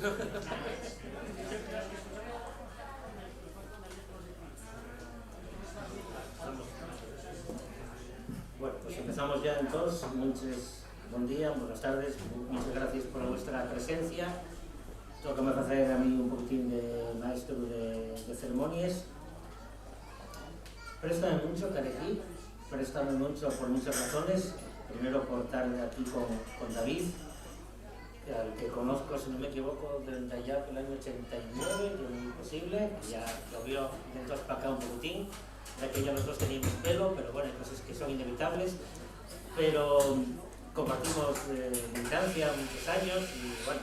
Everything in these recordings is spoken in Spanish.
Bueno, pues empezamos ya entonces. Buen día, buenas tardes, muchas gracias por vuestra presencia. Toca me facer a mí un poquitín de maestro de ceremonias. Préstame mucho estar aquí, préstame mucho por muchas razones. Primero por estar aquí con David, al que conozco, si no me equivoco, desde ya el año 89, que es muy posible, ya lo vio de entonces para acá un poquitín, ya que ya nosotros teníamos pelo, pero bueno, hay cosas que son inevitables, pero compartimos militancia muchos años y bueno,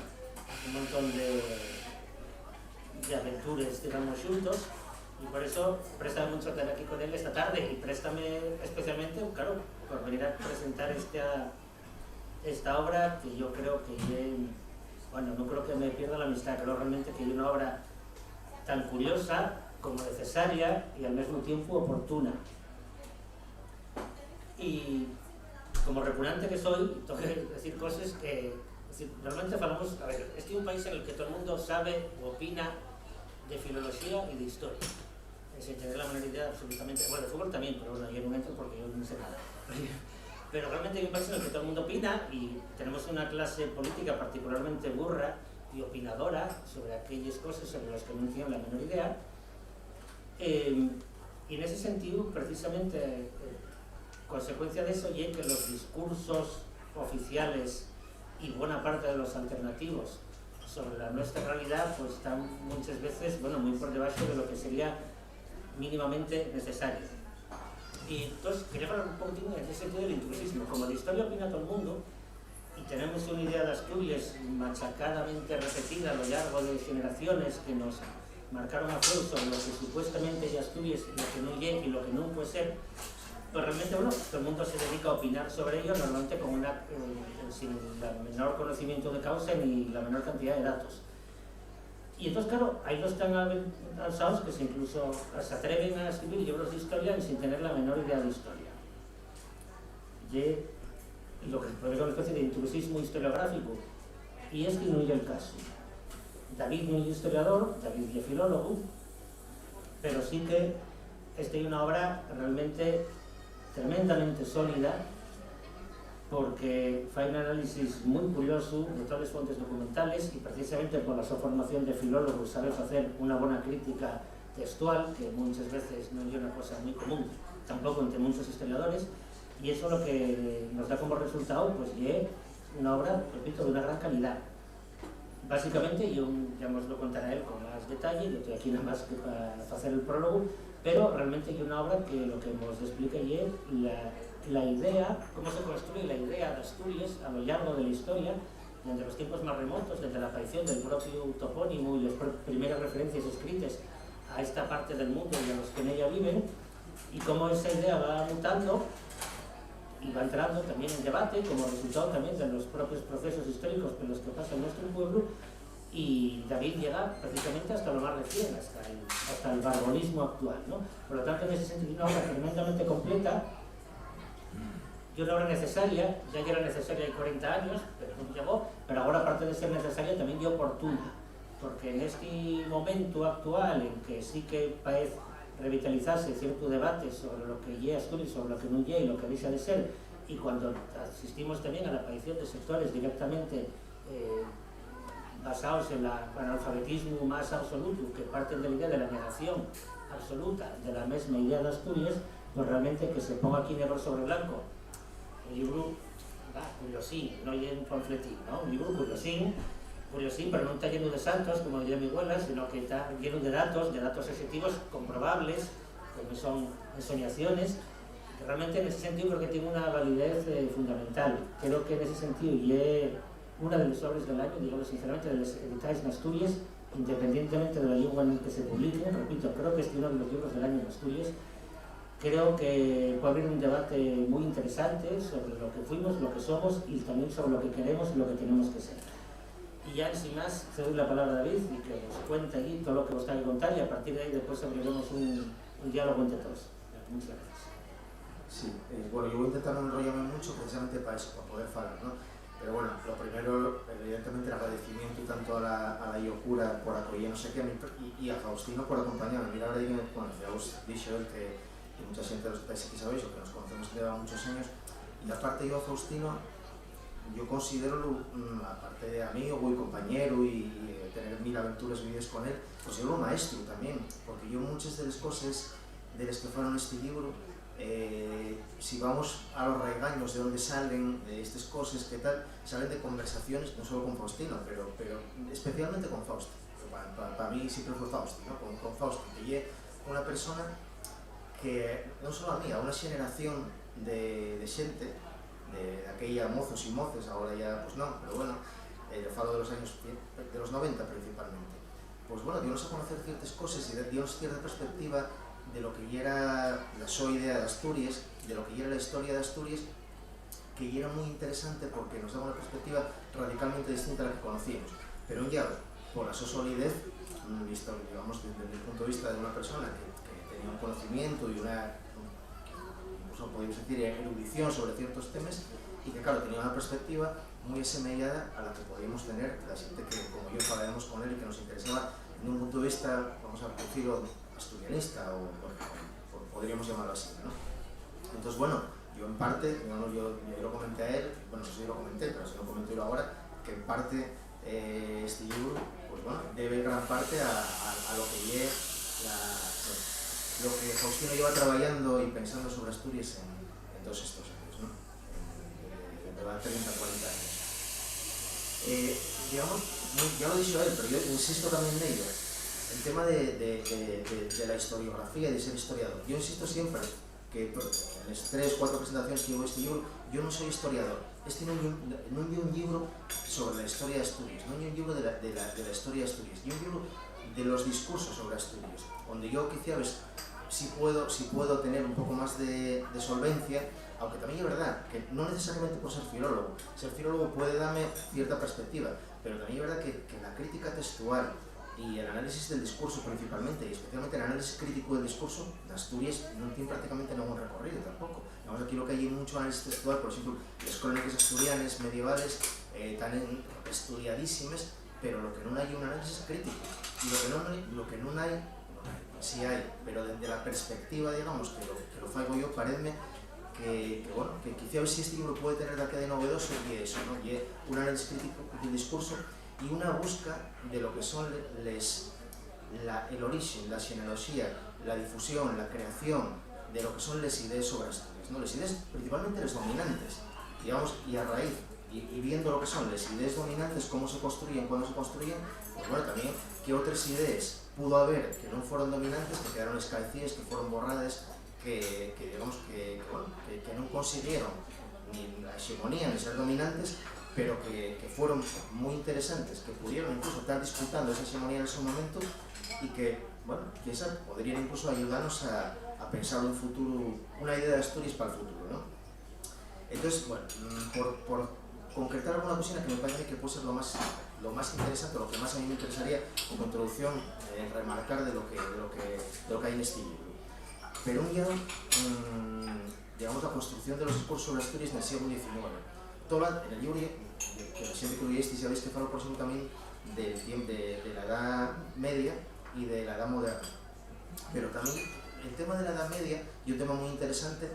un montón de aventuras digamos juntos, y por eso préstame mucho estar aquí con él esta tarde, y préstame especialmente, claro, por venir a presentar esta obra que yo creo que, bueno, no creo que me pierda la amistad, creo realmente que es una obra tan curiosa como necesaria y al mismo tiempo oportuna. Y como repugnante que soy, tengo que decir cosas que realmente falamos, a ver, este es un país en el que todo el mundo sabe o opina de filología y de historia, sin tener la menor idea absolutamente, bueno, de fútbol también, pero bueno, yo no entro porque yo no sé nada. Pero realmente hay un país en el que todo el mundo opina y tenemos una clase política particularmente burra y opinadora sobre aquellas cosas sobre las que no tienen la menor idea. Y en ese sentido, precisamente, consecuencia de eso, y es que los discursos oficiales y buena parte de los alternativos sobre la nuestra realidad pues están muchas veces, bueno, muy por debajo de lo que sería mínimamente necesario. Y entonces quería hablar un poquitín en ese sentido del intrusismo. Como de historia opina todo el mundo y tenemos una idea de Asturias machacadamente repetida a lo largo de generaciones que nos marcaron a fuego sobre lo que supuestamente es Asturias y lo que no es y lo que no puede ser, pues realmente, bueno, todo el mundo se dedica a opinar sobre ello, normalmente con sin el menor conocimiento de causa ni la menor cantidad de datos. Y entonces, claro, hay los tan avanzados que incluso se atreven a escribir libros de historia sin tener la menor idea de historia. Y lo que es una especie de intrusismo historiográfico, y este no es el caso. David no es historiador, David es filólogo, pero sí que esta es una obra realmente tremendamente sólida, porque fai un análisis moi curioso de todas as fontes documentales e precisamente por a súa formación de filólogo sabe facer unha bona crítica textual, que muchas veces non é unha cosa moi común tampouco entre muchos historiadores, e eso lo que nos da como resultado pues é unha obra, repito, de unha gran calidad. Básicamente, yo ya os lo contaré a él con más detalle, yo estoy aquí nada más que para hacer el prólogo, pero realmente hay una obra que lo que nos explica es la idea, cómo se construye la idea de Asturias a lo largo de la historia, desde los tiempos más remotos, desde la aparición del propio topónimo y las primeras referencias escritas a esta parte del mundo y a los que en ella viven, y cómo esa idea va mutando y va entrando también en debate como resultado también de los propios procesos históricos por los que pasa en nuestro pueblo, y David llega precisamente hasta lo más recién, hasta el barbonismo actual, ¿no? Por lo tanto, en ese sentido, una obra tremendamente completa, y una obra necesaria, ya era necesaria hay 40 años, pero no llegó, pero ahora aparte de ser necesaria también es oportuna, porque en este momento actual en que sí que parece revitalizarse cierto debate sobre lo que es Asturias, sobre lo que no es y lo que deja de ser, y cuando asistimos también a la aparición de sectores directamente basados en el analfabetismo más absoluto, que parten de la idea de la negación absoluta de la misma idea de Asturias, pues realmente que se ponga aquí negro sobre blanco. El libro, curiosín, no es un panfletín, ¿no? Un libro curiosín, pero no está lleno de santos, como diría mi abuela, sino que está lleno de datos objetivos comprobables, como son ensoñaciones, que realmente en ese sentido creo que tiene una validez fundamental. Creo que en ese sentido, y es una de las obras del año, digamos sinceramente, de las editadas en Asturias, independientemente de la lengua en que se publiquen, repito, creo que es uno de los libros del año en Asturias. Creo que puede haber un debate muy interesante sobre lo que fuimos, lo que somos y también sobre lo que queremos y lo que tenemos que ser. Y ya sin más, cedo la palabra a David y que os cuente aquí todo lo que os tenga que contar, y a partir de ahí después abriremos un diálogo entre todos. Muchas gracias. Sí, bueno, yo voy a intentar no enrollarme mucho precisamente para eso, para poder hablar, ¿no? Pero bueno, lo primero, evidentemente, el agradecimiento tanto a la Iocura por acoger, no sé qué, y a Faustino por acompañarme. Mira, ahora digo, bueno, ya os he dicho que mucha gente de los que estáis aquí sabéis, o que nos conocemos que lleva muchos años, y aparte yo a Faustino, yo considero, aparte de amigo y compañero y tener 1000 aventuras vividas con él, pues yo lo maestro también, porque yo muchas de las cosas de las que fueron este libro, si vamos a los regaños de dónde salen de estas cosas, que tal, salen de conversaciones, no solo con Faustino, pero especialmente con Fausto. Para mí siempre fue Fausto, ¿no? Con Fausto, que es una persona que, non só a mí, a unha xeneración de xente, de aquella mozos e moces, agora ya, pues non, pero bueno, falo de los años, de los 90 principalmente, pues bueno, dio-nos a conocer ciertas cosas y dio-nos cierta perspectiva de lo que era la súa idea de Asturias, de lo que era la historia de Asturias, que era muy interesante porque nos daba una perspectiva radicalmente distinta a la que conocíamos, pero ya por la súa solidez, visto, digamos, desde el punto de vista de una persona que tenía un conocimiento y una, incluso podríamos decir, erudición sobre ciertos temas, y que claro, tenía una perspectiva muy asemejada a la que podíamos tener la gente que, como yo, hablábamos con él y que nos interesaba en un punto de vista, vamos a decirlo, asturianista, o podríamos llamarlo así, ¿no? Entonces, bueno, yo en parte, digamos, yo lo comenté a él, bueno, no sé si lo comenté, pero si lo comento yo ahora, que en parte este libro, pues bueno, debe gran parte a lo que lo que Faustino lleva trabajando y pensando sobre Asturias en todos estos años, ¿no? De 30, 40 años. Digamos, ya lo he dicho a él, pero yo insisto también en ello, el tema de la historiografía y de ser historiador. Yo insisto siempre que en las 3 o 4 presentaciones que llevo este libro, yo no soy historiador. Este no es un libro sobre la historia de Asturias, no es un libro de la historia de Asturias, es un libro de los discursos sobre Asturias, donde yo quizás si puedo tener un poco más de solvencia, aunque también es verdad que no necesariamente por ser filólogo puede darme cierta perspectiva, pero también es verdad que la crítica textual y el análisis del discurso principalmente, y especialmente el análisis crítico del discurso de Asturias, no tiene prácticamente ningún recorrido tampoco. Digamos, aquí lo que hay mucho análisis textual, por ejemplo, las crónicas asturianas medievales, tan estudiadísimas, pero lo que no hay es un análisis crítico, y lo que no hay, sí hay, pero desde la perspectiva, digamos, que lo faigo yo, paredme que bueno, que quizá si este libro puede tener de aquí de novedoso, y eso, ¿no? Y un análisis crítico del discurso y una busca de lo que son el origen, la genealogía, la difusión, la creación de lo que son las ideas sobre Asturias, ¿no? Las ideas principalmente las dominantes, digamos, y a raíz, y viendo lo que son las ideas dominantes, cómo se construyen, cuándo se construyen, pues bueno, también qué otras ideas pudo haber que no fueron dominantes, que quedaron escaecidas, que fueron borradas, que digamos que no consiguieron ni la hegemonía ni ser dominantes, pero que fueron muy interesantes, que pudieron incluso estar disputando esa hegemonía en ese momento y que, bueno, quizás podrían incluso ayudarnos a pensar un futuro, una idea de Asturias para el futuro, ¿no? Entonces, bueno, por concretar alguna cosina que me parece que puede ser lo más interesante, lo que más a mí me interesaría como introducción, remarcar de lo que hay en este libro. Pero un guión, digamos, la construcción de los discursos sobre Asturias en el siglo XIX. En el libro, que siempre que lo leísteis, sabéis que falo por ejemplo también de la Edad Media y de la Edad Moderna. Pero también el tema de la Edad Media es un tema muy interesante,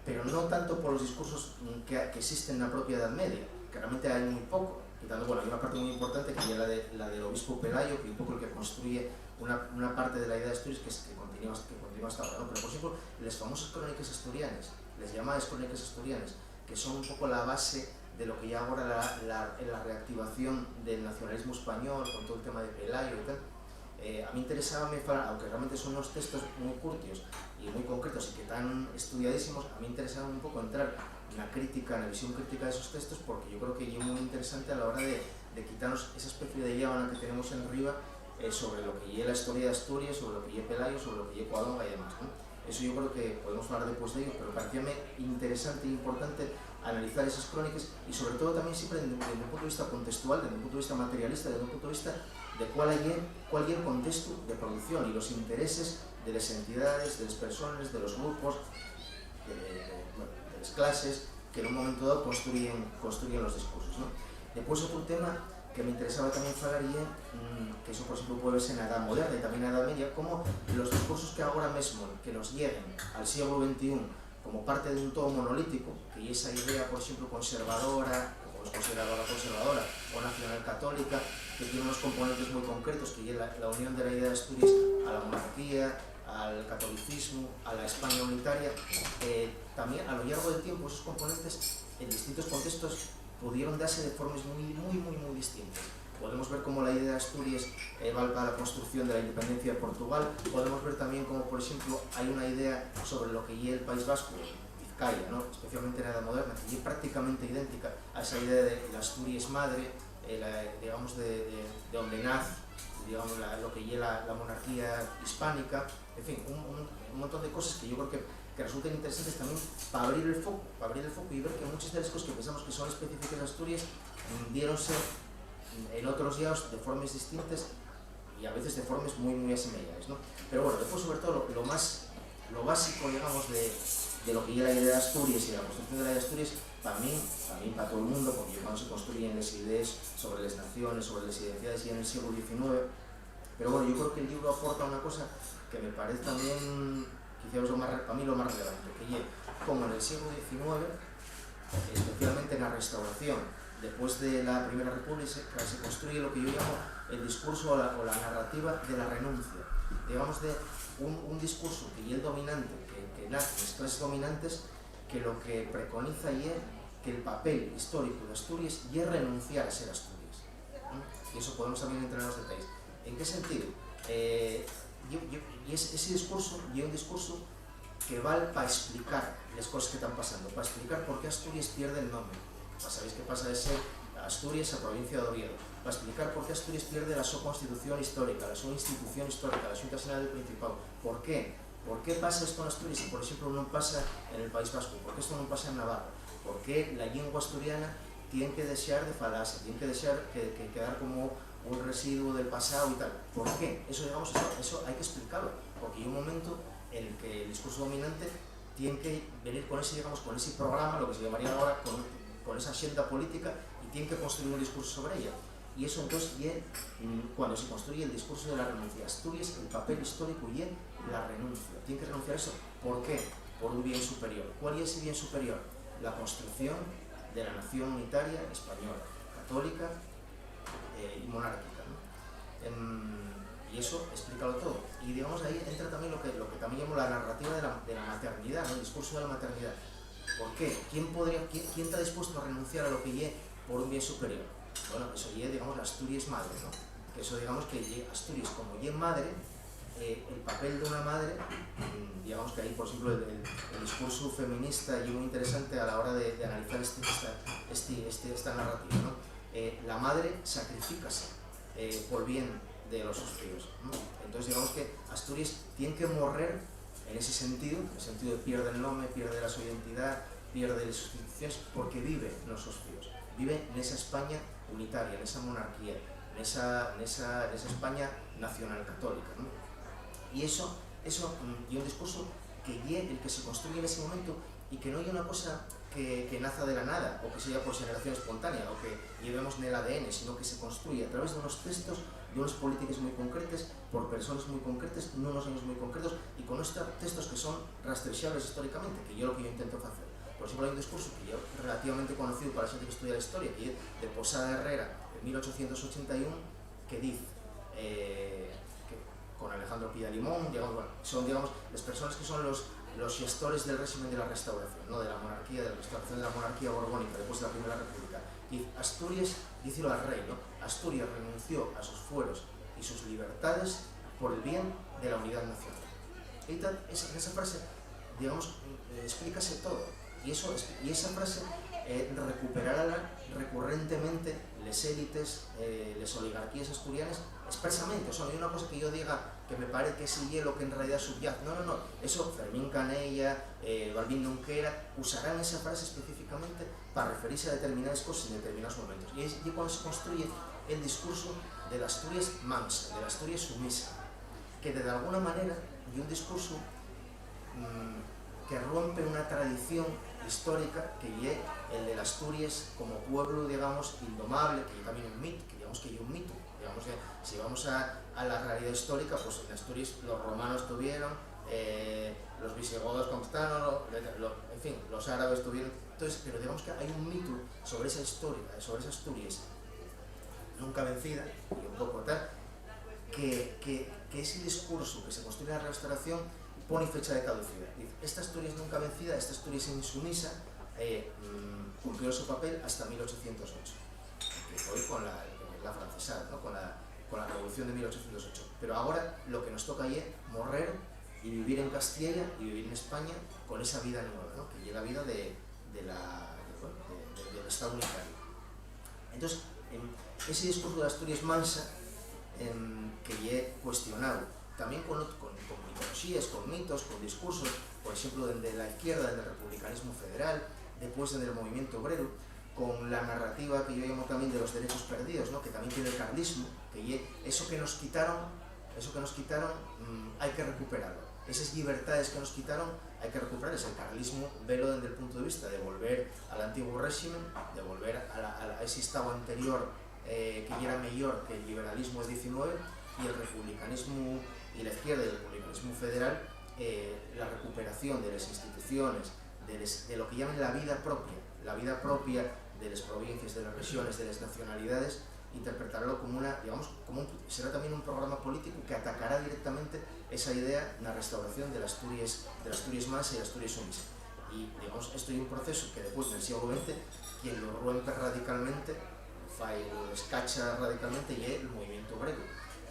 pero no tanto por los discursos que existen en la propia Edad Media, que realmente hay muy poco. Quitando, bueno, hay una parte muy importante que es la del obispo Pelayo, que es un poco el que construye una parte de la idea de Asturias que continúa hasta ahora, ¿no? Pero por ejemplo, las famosas crónicas asturianas, las llamadas crónicas asturianas, que son un poco la base de lo que ya ahora la reactivación del nacionalismo español, con todo el tema de Pelayo y tal. A mí interesaba, aunque realmente son unos textos muy curtios y muy concretos y que están estudiadísimos, a mí interesaba un poco entrar en la crítica, en la visión crítica de esos textos, porque yo creo que es muy interesante a la hora de quitarnos esa especie de llábana que tenemos en arriba sobre lo que es la historia de Asturias, sobre lo que es Pelayo, sobre lo que es Covadonga y demás, ¿no? Eso yo creo que podemos hablar después de ello, pero parecíame interesante e importante analizar esas crónicas y sobre todo también siempre desde un punto de vista contextual, desde un punto de vista materialista, desde un punto de vista de cuál es el contexto de producción y los intereses de las entidades, de las personas, de los grupos, de las clases, que en un momento dado construyen los discursos, ¿no? Después otro tema que me interesaba también hablar que eso por ejemplo puede verse en la Edad Moderna y también en la Edad Media, como los discursos que ahora mismo que nos lleguen al siglo XXI como parte de un todo monolítico, que esa idea por ejemplo conservadora, como es considerada conservadora o nacional católica, que tiene unos componentes muy concretos, que es la unión de la idea de Asturias a la monarquía, al catolicismo, a la España unitaria, también a lo largo del tiempo esos componentes en distintos contextos pudieron darse de formas muy distintas. Podemos ver cómo la idea de Asturias va para la construcción de la independencia de Portugal. Podemos ver también cómo, por ejemplo, hay una idea sobre lo que es el País Vasco, Vizcaya, ¿no? Especialmente en la Edad Moderna, que es prácticamente idéntica a esa idea de la Asturias madre, digamos, de donde nace, digamos, lo que es la monarquía hispánica. En fin, un montón de cosas que yo creo que resultan interesantes también para abrir el foco y ver que muchas de las cosas que pensamos que son específicas de Asturias diéronse en otros lados de formas distintas y a veces de formas muy asemejadas, ¿no? Pero bueno, después sobre todo lo básico, digamos, de lo que es la idea de Asturias y de la construcción de la idea de Asturias, para mí, también para todo el mundo, porque cuando se construyen las ideas sobre las naciones, sobre las identidades ya en el siglo XIX, pero bueno, yo creo que el libro aporta una cosa que me parece también quizás para mí lo más relevante, que es como en el siglo XIX, especialmente en la Restauración, después de la Primera República, se construye lo que yo llamo el discurso o la narrativa de la renuncia, digamos de un discurso que es el dominante, que nace de las clases dominantes, que lo que preconiza es que el papel histórico de Asturias es renunciar a ser Asturias, ¿no? Y eso podemos también entrar en los detalles. ¿En qué sentido? Ese discurso es un discurso que vale para explicar las cosas que están pasando, para explicar por qué Asturias pierde el nombre. Sabéis que pasa de ser Asturias a provincia de Oviedo, para explicar por qué Asturias pierde la su constitución histórica, la su institución histórica, la Xunta Xeral del Principado. ¿Por qué? ¿Por qué pasa esto en Asturias y por ejemplo no pasa en el País Vasco? ¿Por qué esto no pasa en Navarra? ¿Por qué la lengua asturiana tiene que desear de falarse, tiene que desear que quedar como un residuo del pasado y tal? ¿Por qué? Eso, digamos, eso hay que explicarlo, porque hay un momento en el que el discurso dominante tiene que venir con ese, digamos, con ese programa, lo que se llamaría ahora con esa agenda política, y tiene que construir un discurso sobre ella. Y eso entonces cuando se construye el discurso de la renuncia, Asturias, el papel histórico y la renuncia. Tiene que renunciar a eso. ¿Por qué? Por un bien superior. ¿Cuál es ese bien superior? La construcción de la nación unitaria española, católica y monárquica, ¿no? Y eso explícalo todo. Y digamos ahí entra también lo que también llamo la narrativa de la maternidad, ¿no? El discurso de la maternidad. ¿Por qué? ¿Quién está dispuesto a renunciar a lo que llegue por un bien superior? Bueno, eso llegue, digamos, la Asturias madre, ¿no? Que eso, digamos, que llegue Asturias como llegue madre, el papel de una madre, digamos que ahí, por ejemplo, el discurso feminista es muy interesante a la hora de analizar esta narrativa, ¿no? La madre sacrificase por bien de los sus hijos, ¿no? Entonces, digamos que Asturias tiene que morrer en ese sentido de pierde el nombre, pierde la su identidad, pierde las instituciones, porque vive en los hijos, vive en esa España unitaria, en esa monarquía, en esa España nacional católica, ¿no? Y eso y un discurso que es el que se construye en ese momento y que no hay una cosa que naza de la nada o que sea por generación espontánea o que llevemos en el ADN, sino que se construye a través de unos textos, de unas políticas muy concretas, por personas muy concretas, en unos años muy concretos y con estos textos que son rastreables históricamente, que yo lo que yo intento hacer. Por ejemplo, hay un discurso que yo relativamente conocido para la gente que estudia la historia, que es de Posada Herrera, en 1881, que dice, con Alejandro Pía Limón, son, digamos, las personas que son los gestores del régimen de la Restauración, ¿no? De la monarquía, de la restauración de la monarquía borbónica después de la Primera República. Y Asturias, dícelo al rey, ¿no? Asturias renunció a sus fueros y sus libertades por el bien de la unidad nacional. Y tal, en esa frase, digamos, explícase todo. Y esa frase recuperará recurrentemente las élites, las oligarquías asturianas expresamente. O sea, no hay una cosa que yo diga que me parece que es hielo que en realidad subyace. No. Eso Fermín Canella, Balbín Nunquera usarán esa frase específicamente para referirse a determinadas cosas en determinados momentos. Y es cuando se construye el discurso de la Asturias mansa, de la Asturias sumisa, que de alguna manera es un discurso que rompe una tradición histórica, que es el de Asturias como pueblo, digamos, indomable, que también un mito, que digamos que hay un mito. Digamos que si vamos a la realidad histórica, pues en Asturias los romanos tuvieron, los visigodos conquistaron, en fin, los árabes tuvieron. Entonces, pero digamos que hay un mito sobre esa historia, sobre esa Asturias nunca vencida, y un poco tal, que ese discurso que se construye en la Restauración pone fecha de caducidad. Dice, esta Asturias nunca vencida, esta Asturias insumisa, cumplió su papel hasta 1808, que fue con la francesada, ¿no? con la Revolución de 1808. Pero ahora lo que nos toca es morrer y vivir en Castilla y vivir en España con esa vida nueva, ¿no? Que es la vida del Estado unitario. Entonces, ese discurso de Asturias mansa, que es cuestionado también con mitologías, con mitos, con discursos, por ejemplo, desde la izquierda, desde el republicanismo federal, después desde el movimiento obrero, con la narrativa que yo llamo también de los derechos perdidos, ¿no? Que también tiene el carlismo, que eso que nos quitaron, hay que recuperarlo. Esas libertades que nos quitaron hay que recuperarlas. El carlismo velo desde el punto de vista de volver al antiguo régimen, de volver a ese estado anterior que ya era mejor que el liberalismo del 19, y el republicanismo y la izquierda y el republicanismo federal, la recuperación de las instituciones, de lo que llaman la vida propia de las provincias, de las regiones, de las nacionalidades, interpretarlo como será también un programa político que atacará directamente esa idea en la restauración de la Asturias mansa y la Asturias sumisa. Y digamos, esto es un proceso que después del siglo XX, quien lo rompe radicalmente, lo descacha radicalmente, y es el movimiento obrero,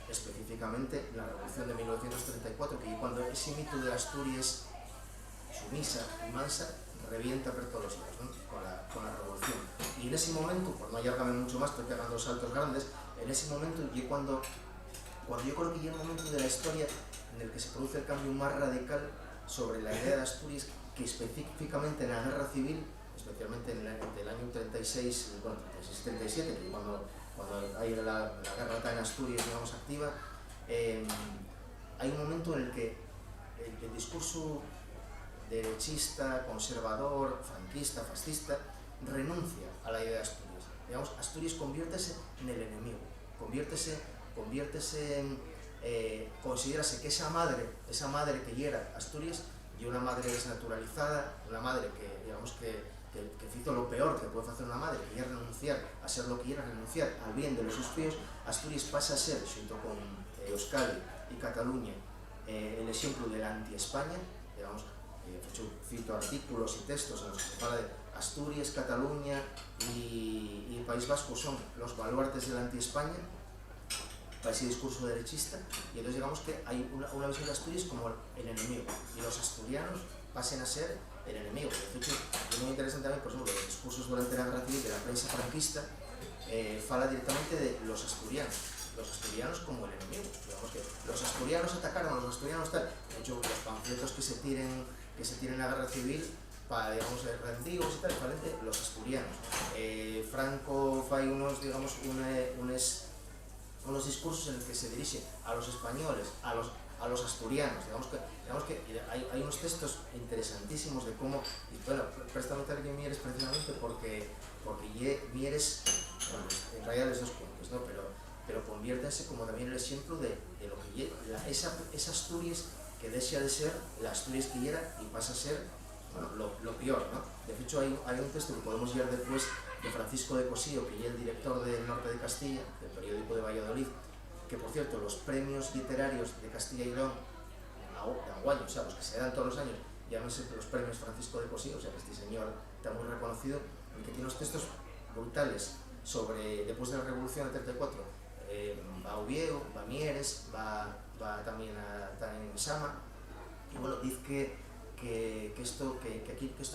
específicamente la Revolución de 1934, que cuando ese mito de Asturias sumisa y mansa revienta por todos los lados, ¿no? con la Revolución. Y en ese momento, por no alargarme mucho más, estoy pegando saltos grandes, en ese momento y cuando yo creo que llega el momento de la historia en el que se produce el cambio más radical sobre la idea de Asturias, que específicamente en la Guerra Civil, especialmente en el año 36, bueno, 36-37, que cuando hay la guerra acá en Asturias, digamos, activa, hay un momento en el que el discurso derechista, conservador, franquista, fascista, renuncia a la idea de Asturias. Digamos, Asturias conviértese en el enemigo, considérase que esa madre que era Asturias, y una madre desnaturalizada, una madre que, digamos, que hizo lo peor que puede hacer una madre, que es renunciar a ser lo que era, renunciar al bien de los sus fíos. Asturias pasa a ser, junto con Euskadi y Cataluña, el ejemplo de la anti-España. Digamos, cito artículos y textos en los que se habla de Asturias, Cataluña y el País Vasco son los baluartes de la anti-España para ese discurso derechista, y entonces digamos que hay una visión de Asturias como el enemigo, y los asturianos pasen a ser el enemigo. De hecho, es muy interesante también, por ejemplo, los discursos durante la Guerra Civil de la prensa franquista, fala directamente de los asturianos como el enemigo. Digamos que los asturianos atacaron, los asturianos tal. De hecho, los panfletos que se tiren en la Guerra Civil para, digamos, rendidos y tal, parece los asturianos. Franco fai unos discursos en los que se dirige a los españoles, a los asturianos. Digamos que hay unos textos interesantísimos de cómo, y bueno, préstame tal que Mieres precisamente porque Mieres, bueno, en realidad les dos puntos, ¿no? Pero conviértense como también el ejemplo de lo que esa Asturias que deja de ser la Asturias que era y pasa a ser, bueno, lo peor, ¿no? De hecho, hay un texto que podemos leer después de Francisco de Cosío, que es el director del Norte de Castilla, del periódico de Valladolid, que por cierto los premios literarios de Castilla y León de Anguaño, o sea, los que se dan todos los años, llámense los premios Francisco de Cosío, o sea, que este señor está muy reconocido, el que tiene unos textos brutales sobre, después de la Revolución del 34, va a Oviedo, va a Mieres, va también a Sama, y bueno, dice que esto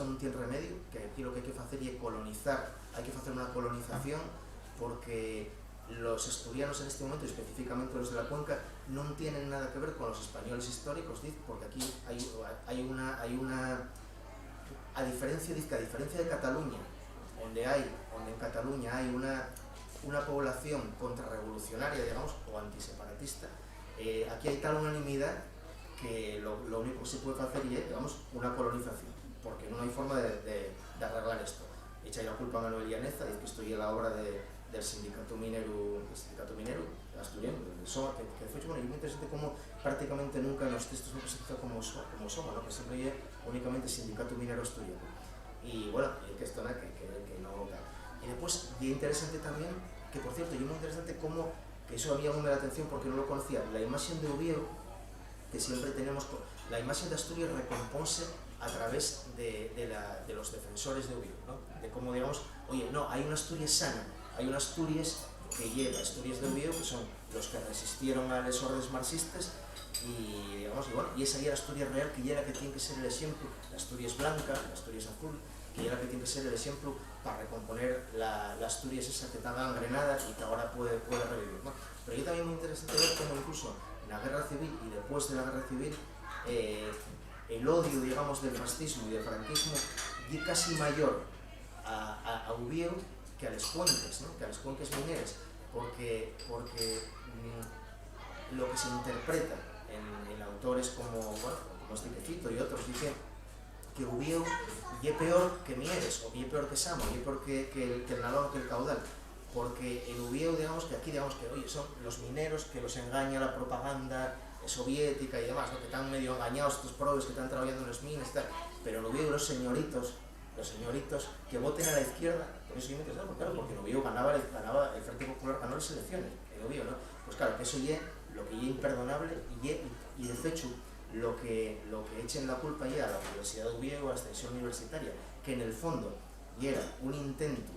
no tiene remedio, que aquí lo que hay que hacer es colonizar, hay que hacer una colonización, porque los asturianos en este momento, específicamente los de la cuenca, no tienen nada que ver con los españoles históricos, porque aquí hay una a diferencia de Cataluña, donde en Cataluña hay una población contrarrevolucionaria, digamos, o antiseparatista, aquí hay tal unanimidad que lo único que se puede hacer es, digamos, una colonización. porque non hai forma de arreglar isto. Echa a culpa a Manuel Llaneza, diz que isto é a obra del sindicato minero asturiano, que de fecho, bueno, é moi interesante como prácticamente nunca nos textos non se cita como Soma, ¿no? Que sempre é únicamente sindicato minero asturiano. Y bueno, que esto no, que no tal. Y después, y interesante también, que por cierto, y muy interesante como, que eso a mí llamó la atención porque no lo conocía, la imagen de Oviedo, que siempre tenemos, la imagen de Asturias recompone a través de los defensores de Oviedo, ¿no? De cómo, digamos, oye, no, hay una Asturias sana, hay una Asturias que lleva Asturias de Oviedo, que son los que resistieron a las órdenes marxistas, y digamos, y bueno, y esa ya la Asturias real, que ya era que tiene que ser el ejemplo, la Asturias blanca, la Asturias azul, que ya era que tiene que ser el ejemplo para recomponer la Asturias esa que estaba engrenada y que ahora puede revivir, ¿no? Pero yo también muy interesante ver cómo incluso en la guerra civil y después de la guerra civil el odio, digamos, del fascismo y del franquismo es casi mayor a Oviedo que a les cuenques, ¿no? Que a les cuenques mineras, porque lo que se interpreta en autores como, bueno, como este que cito y otros, dicen que Oviedo es peor que Mieres, o es peor que Samo, y es peor que el Nalón, que el Caudal, porque en Oviedo, digamos que aquí, digamos que, oye, son los mineros que los engaña la propaganda soviética y demás, ¿no? Que están medio engañados estos probes que están trabajando en las minas y tal, pero en Oviedo los señoritos que voten a la izquierda, por eso yo me interesaba, claro, porque en Oviedo ganaba el Frente Popular, ganó las elecciones, en Oviedo, ¿no? Pues claro, que eso es lo que es imperdonable y de hecho lo que echen la culpa ya a la Universidad de Oviedo, a la extensión universitaria, que en el fondo y era un intento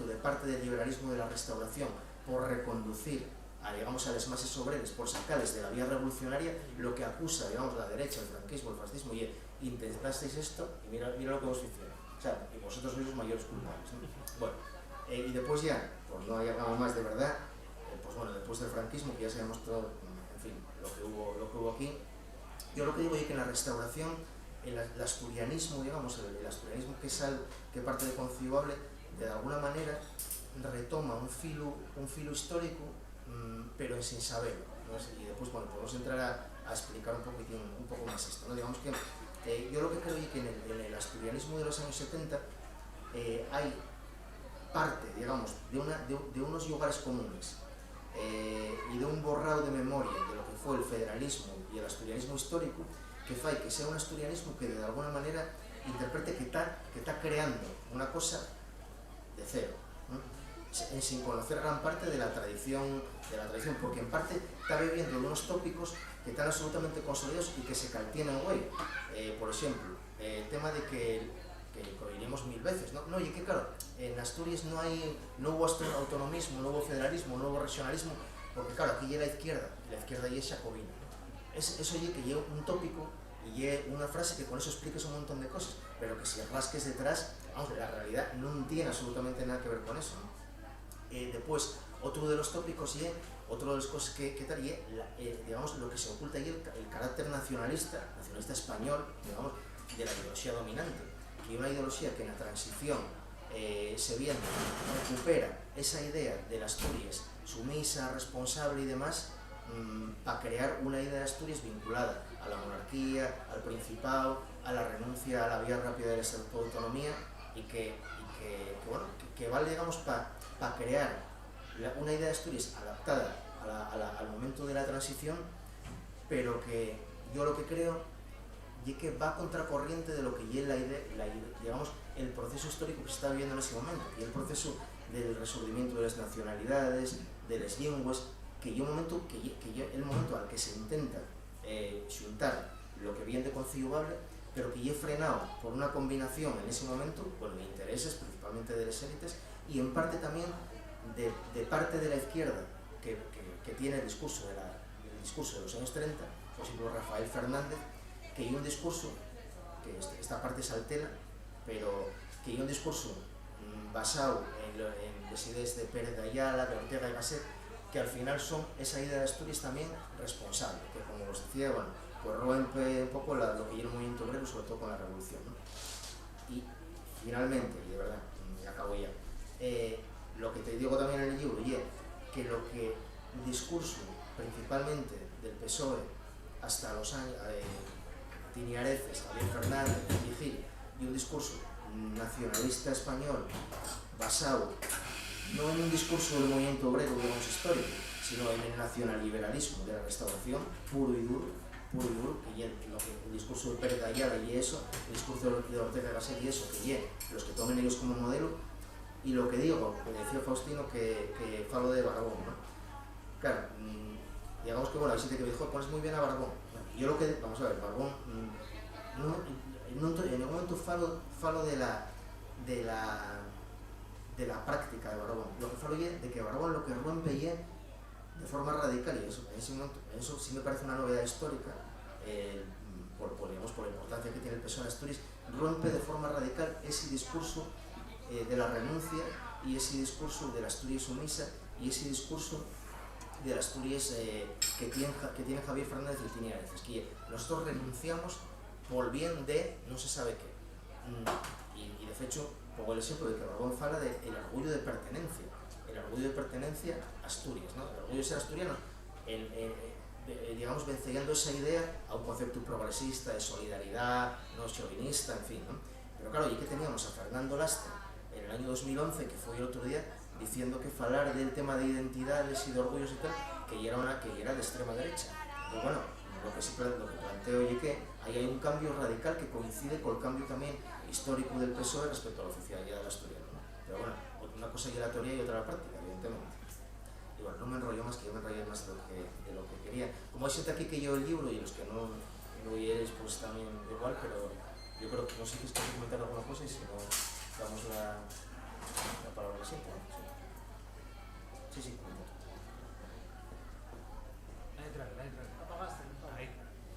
de parte del liberalismo de la Restauración por reconducir a las masas obreras, por sacarles de la vía revolucionaria, lo que acusa, digamos, la derecha, el franquismo, el fascismo, y intentasteis esto y mira lo que vos hicieron. O sea, y vosotros sois los mayores culpables, ¿no? Bueno, y después ya, pues no hay algo más de verdad, pues bueno, después del franquismo, que ya sabemos todo, en fin, lo que hubo aquí, yo lo que digo es que en la Restauración, el asturianismo, digamos, el asturianismo que parte de Concibable, de alguna manera retoma un filo histórico, pero sin saberlo, ¿no? Y después, bueno, podemos entrar a explicar un poco más esto, ¿no? Digamos que yo lo que creo es que en el asturianismo de los años 70 hay parte, digamos, de unos lugares comunes y de un borrado de memoria de lo que fue el federalismo y el asturianismo histórico, que fai que sea un asturianismo que de alguna manera interprete que está creando una cosa de cero, ¿no? Sin conocer gran parte de la tradición, porque en parte está bebiendo de unos tópicos que están absolutamente consolidados y que se caltienen hoy. Por ejemplo, el tema de que oiremos mil veces, ¿no? No, y que claro, en Asturias no hubo autonomismo, no hubo federalismo, no hubo regionalismo, porque claro, aquí llega la izquierda ya es jacobina. Eso ya que lleva un tópico y lleva una frase que con eso expliques un montón de cosas, pero que si rasques detrás, vamos, la realidad no tiene absolutamente nada que ver con eso, ¿no? Después, otro de los tópicos y otro de las cosas que tal, y digamos, lo que se oculta ahí el carácter nacionalista español, digamos, de la ideología dominante, que es una ideología que en la transición se viene, recupera esa idea de las Asturias sumisa, responsable y demás, para crear una idea de Asturias vinculada a la monarquía, al principado, a la renuncia a la vía rápida del estatuto de autonomía y que vale, digamos, para crear una idea de Asturias adaptada al momento de la transición, pero que yo lo que creo es que va contracorriente de lo que es digamos, el proceso histórico que se está viviendo en ese momento, y el proceso del resurgimiento de las nacionalidades, de las lenguas, que es un momento el momento al que se intenta juntar lo que viene de Concibable, pero que es frenado por una combinación en ese momento, bueno, de intereses, principalmente de las élites, y en parte también de parte de la izquierda que tiene el discurso de los años 30, por ejemplo Rafael Fernández, que hay un discurso, que esta parte es altela, pero que hay un discurso basado en las ideas de Pérez de Ayala, de Ortega y Gasset, que al final son esa idea de Asturias también responsable, que como os decía, bueno, pues rompe un poco lo que era el movimiento obrero, sobre todo con la revolución, ¿no? Y finalmente, y de verdad, ya acabo ya, lo que te digo también en el libro, y es que el discurso principalmente del PSOE hasta los años, Tini Areces, Javier Fernández, Vigil, y un discurso nacionalista español basado no en un discurso del movimiento obrero, digamos, histórico, sino en el nacionalliberalismo de la Restauración, puro y duro, que el discurso de Pérez de Ayala y eso, el discurso de Ortega y Gasset y eso, que los que tomen ellos como modelo, y lo que digo, que decía Faustino, que falo de Barbón, ¿no? Claro, digamos que, bueno, hay gente que me dijo, pones muy bien a Barbón. Yo lo que, vamos a ver, Barbón, en ningún momento falo de la práctica de Barbón. Lo que falo es de que Barbón lo que rompe de forma radical, y eso sí me parece una novedad histórica, por la importancia que tiene el PSOE en Asturias, rompe de forma radical ese discurso de la renuncia y ese discurso de la Asturias sumisa y ese discurso de las Asturias que tiene Javier Fernández y Tini Areces, que nosotros renunciamos por bien de no se sabe qué. Y de hecho, pongo el ejemplo de que Barbón fala del orgullo de pertenencia a Asturias, ¿no? El orgullo de ser asturiano, digamos, vencellando esa idea a un concepto progresista de solidaridad, no chauvinista, en fin, ¿no? Pero claro, y que teníamos a Fernando Lastra en el año 2011, que fue el otro día, diciendo que falar del tema de identidades y de orgullos y tal, que era de extrema derecha. Pero bueno, lo que planteo es que ahí hay un cambio radical que coincide con el cambio también histórico del PSOE respecto a la oficialidad del asturiano, ¿no? Pero bueno, una cosa es la teoría y otra la práctica, evidentemente. Y bueno, no me enrollo más, que yo me enrollé más de lo que quería. Como hay gente aquí que llevo el libro y los que no lo oyeres, pues también igual, pero yo creo que no sé si es que comentar alguna cosa y si no, damos la palabra a la siguiente, ¿no? Sí, comenta. Entra. ¿Te apagaste? Ahí.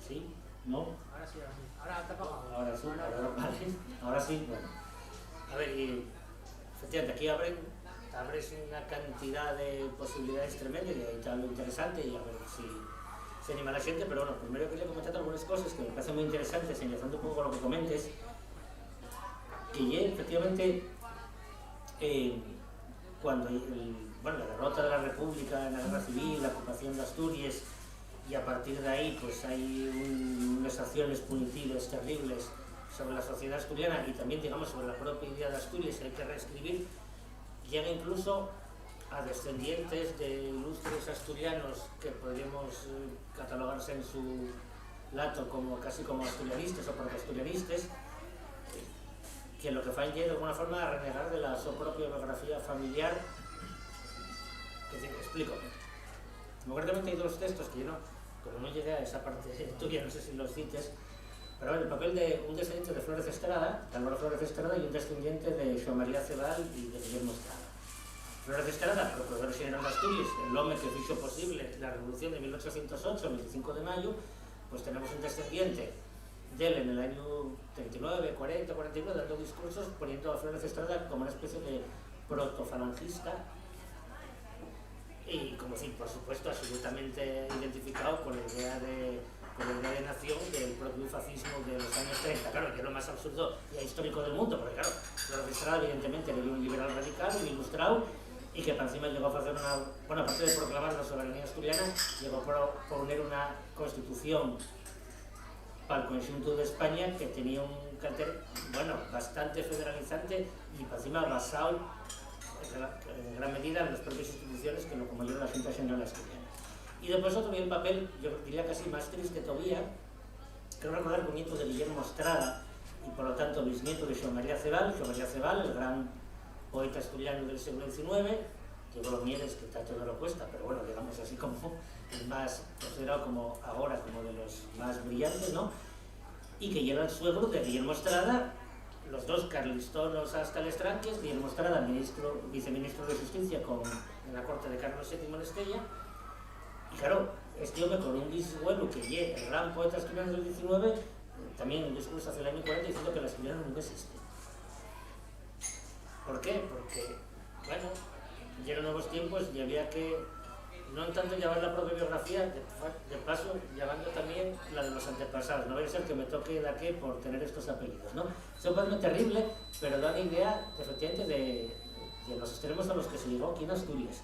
¿Sí? ¿No? Ahora sí. Ahora te apagado. Ahora sí, vale. Ahora sí, bueno. A ver, y efectivamente, aquí abres una cantidad de posibilidades tremendas y está lo interesante y a ver si se anima la gente, pero bueno, primero quería comentar algunas cosas que me parecen muy interesantes, enlazando un poco lo que comentes, que ya efectivamente cuando la derrota de la República en la Guerra Civil, la ocupación de Asturias, y a partir de ahí pues hay unas acciones punitivas terribles sobre la sociedad asturiana y también, digamos, sobre la propia idea de Asturias que hay que reescribir, llega incluso a descendientes de ilustres asturianos que podríamos catalogarse en su lato casi como asturianistas o protoasturianistas, que lo que fan de alguna forma a renegar de la su propia biografía familiar. Que te explico. Concretamente hay dos textos que yo como no llegué a esa parte tuya, no sé si los cites, pero el papel de un descendiente de Flórez Estrada, Álvaro Flórez Estrada, y un descendiente de Joan María Cebal y de Guillermo Estrada. Flórez Estrada, procurador general de Asturias, el hombre que hizo posible la revolución de 1808, el 25 de mayo, pues tenemos un descendiente de él en el año 39, 40, 41, dando discursos poniendo a Flórez Estrada como una especie de protofalangista y, como decir, por supuesto, absolutamente identificado con la idea de nación del propio fascismo de los años 30, claro, que es lo más absurdo y histórico del mundo, porque claro, Flórez Estrada evidentemente era un liberal radical, un ilustrado, y que para encima llegó a hacer aparte de proclamar la soberanía asturiana, llegó a poner una constitución para el conjunto de España que tenía un carácter, bastante federalizante y para encima basado en gran medida en las propias instituciones que lo como yo la Junta General Asturiana. Y después otro bien papel, yo diría casi más triste todavía, creo recordar con nietos de Guillermo Estrada y por lo tanto bisnieto de Joan María Cebal, el gran poeta asturiano del siglo XIX, que los Mieres, que tanto no lo cuesta, pero bueno, digamos así como el más considerado como ahora como de los más brillantes, ¿no? Y que lleva el suegro de Guillermo Estrada, los dos carlistonos hasta el estranques, Guillermo Estrada, viceministro de Justicia en la corte de Carlos VII en Estella, y claro, este hombre con un bisabuelo que llega, el gran poeta asturiano del XIX, también un discurso hacia el año 40 diciendo que la asturiana nunca existe. ¿Por qué? Porque, llegaron nuevos tiempos y había que, no tanto llevar la propia biografía, de paso, llevando también la de los antepasados. No voy a ser que me toque de aquí por tener estos apellidos, ¿no? Eso parece terrible, pero da una idea, efectivamente, de los extremos a los que se llegó aquí en Asturias.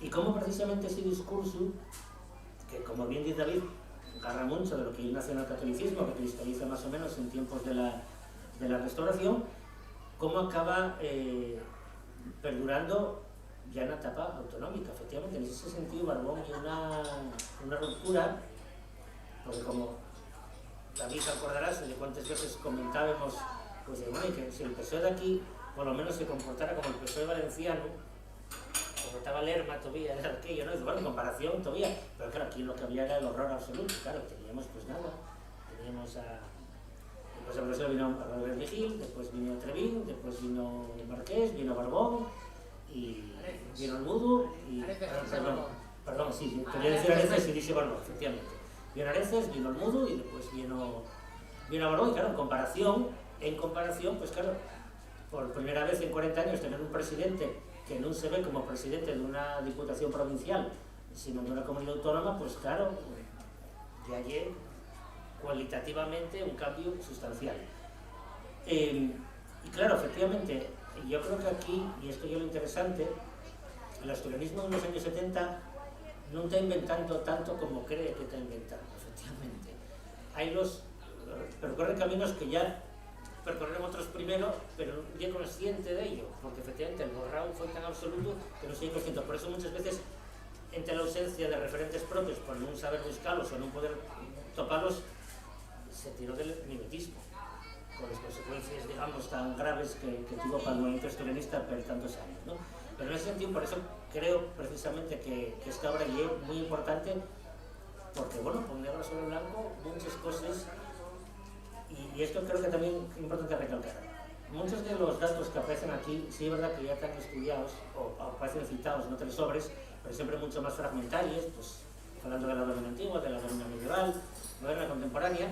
Y cómo precisamente ese discurso, que como bien dice David, agarra mucho de lo que es el nacionalcatolicismo, que cristaliza más o menos en tiempos de la Restauración, cómo acaba perdurando ya en la etapa autonómica. Efectivamente, en ese sentido Barbón hay una ruptura, porque como David acordarás de cuántas veces comentábamos, pues de bueno, y que si el PSOE de aquí por lo menos se comportara como el PSOE valenciano, como estaba Lerma todavía, era aquello, ¿no? Bueno, en comparación todavía, pero claro, aquí lo que había era el horror absoluto, claro, teníamos pues nada, teníamos después del PSOE vino Albert Vigil, después vino Trevín, después vino Marqués, vino Barbón, y vino el Mudo, y... Perdón, sí, quería decir Areces y dije Barbón, efectivamente. Vino Areces, vino el Mudo y después vino Barbón, y claro, en comparación, pues claro, por primera vez en 40 años tener un presidente que no se ve como presidente de una diputación provincial, sino de una comunidad autónoma, pues claro, ya hay cualitativamente un cambio sustancial. Y claro, efectivamente, yo creo que aquí, y esto es lo interesante, el asturianismo en los años 70 no está inventando tanto como cree que está inventando, efectivamente. Percorre caminos que ya percorren otros primero, pero no es consciente de ello, porque efectivamente el borrado fue tan absoluto que no soy consciente. Por eso muchas veces, entre la ausencia de referentes propios, por no saber buscarlos o no poder toparlos, se tiró del mimetismo, con las consecuencias, digamos, tan graves que tuvo para el movimiento asturianista por tantos años, ¿no? Pero en ese sentido, por eso creo precisamente que esta obra es muy importante, porque, bueno, pone negro sobre blanco muchas cosas. Y esto creo que también es importante recalcar. Muchos de los datos que aparecen aquí, sí es verdad que ya están estudiados o aparecen citados en otros sobres, pero siempre mucho más fragmentarios, pues hablando de la Babilonia antigua, de la Babilonia medieval, moderna, contemporánea.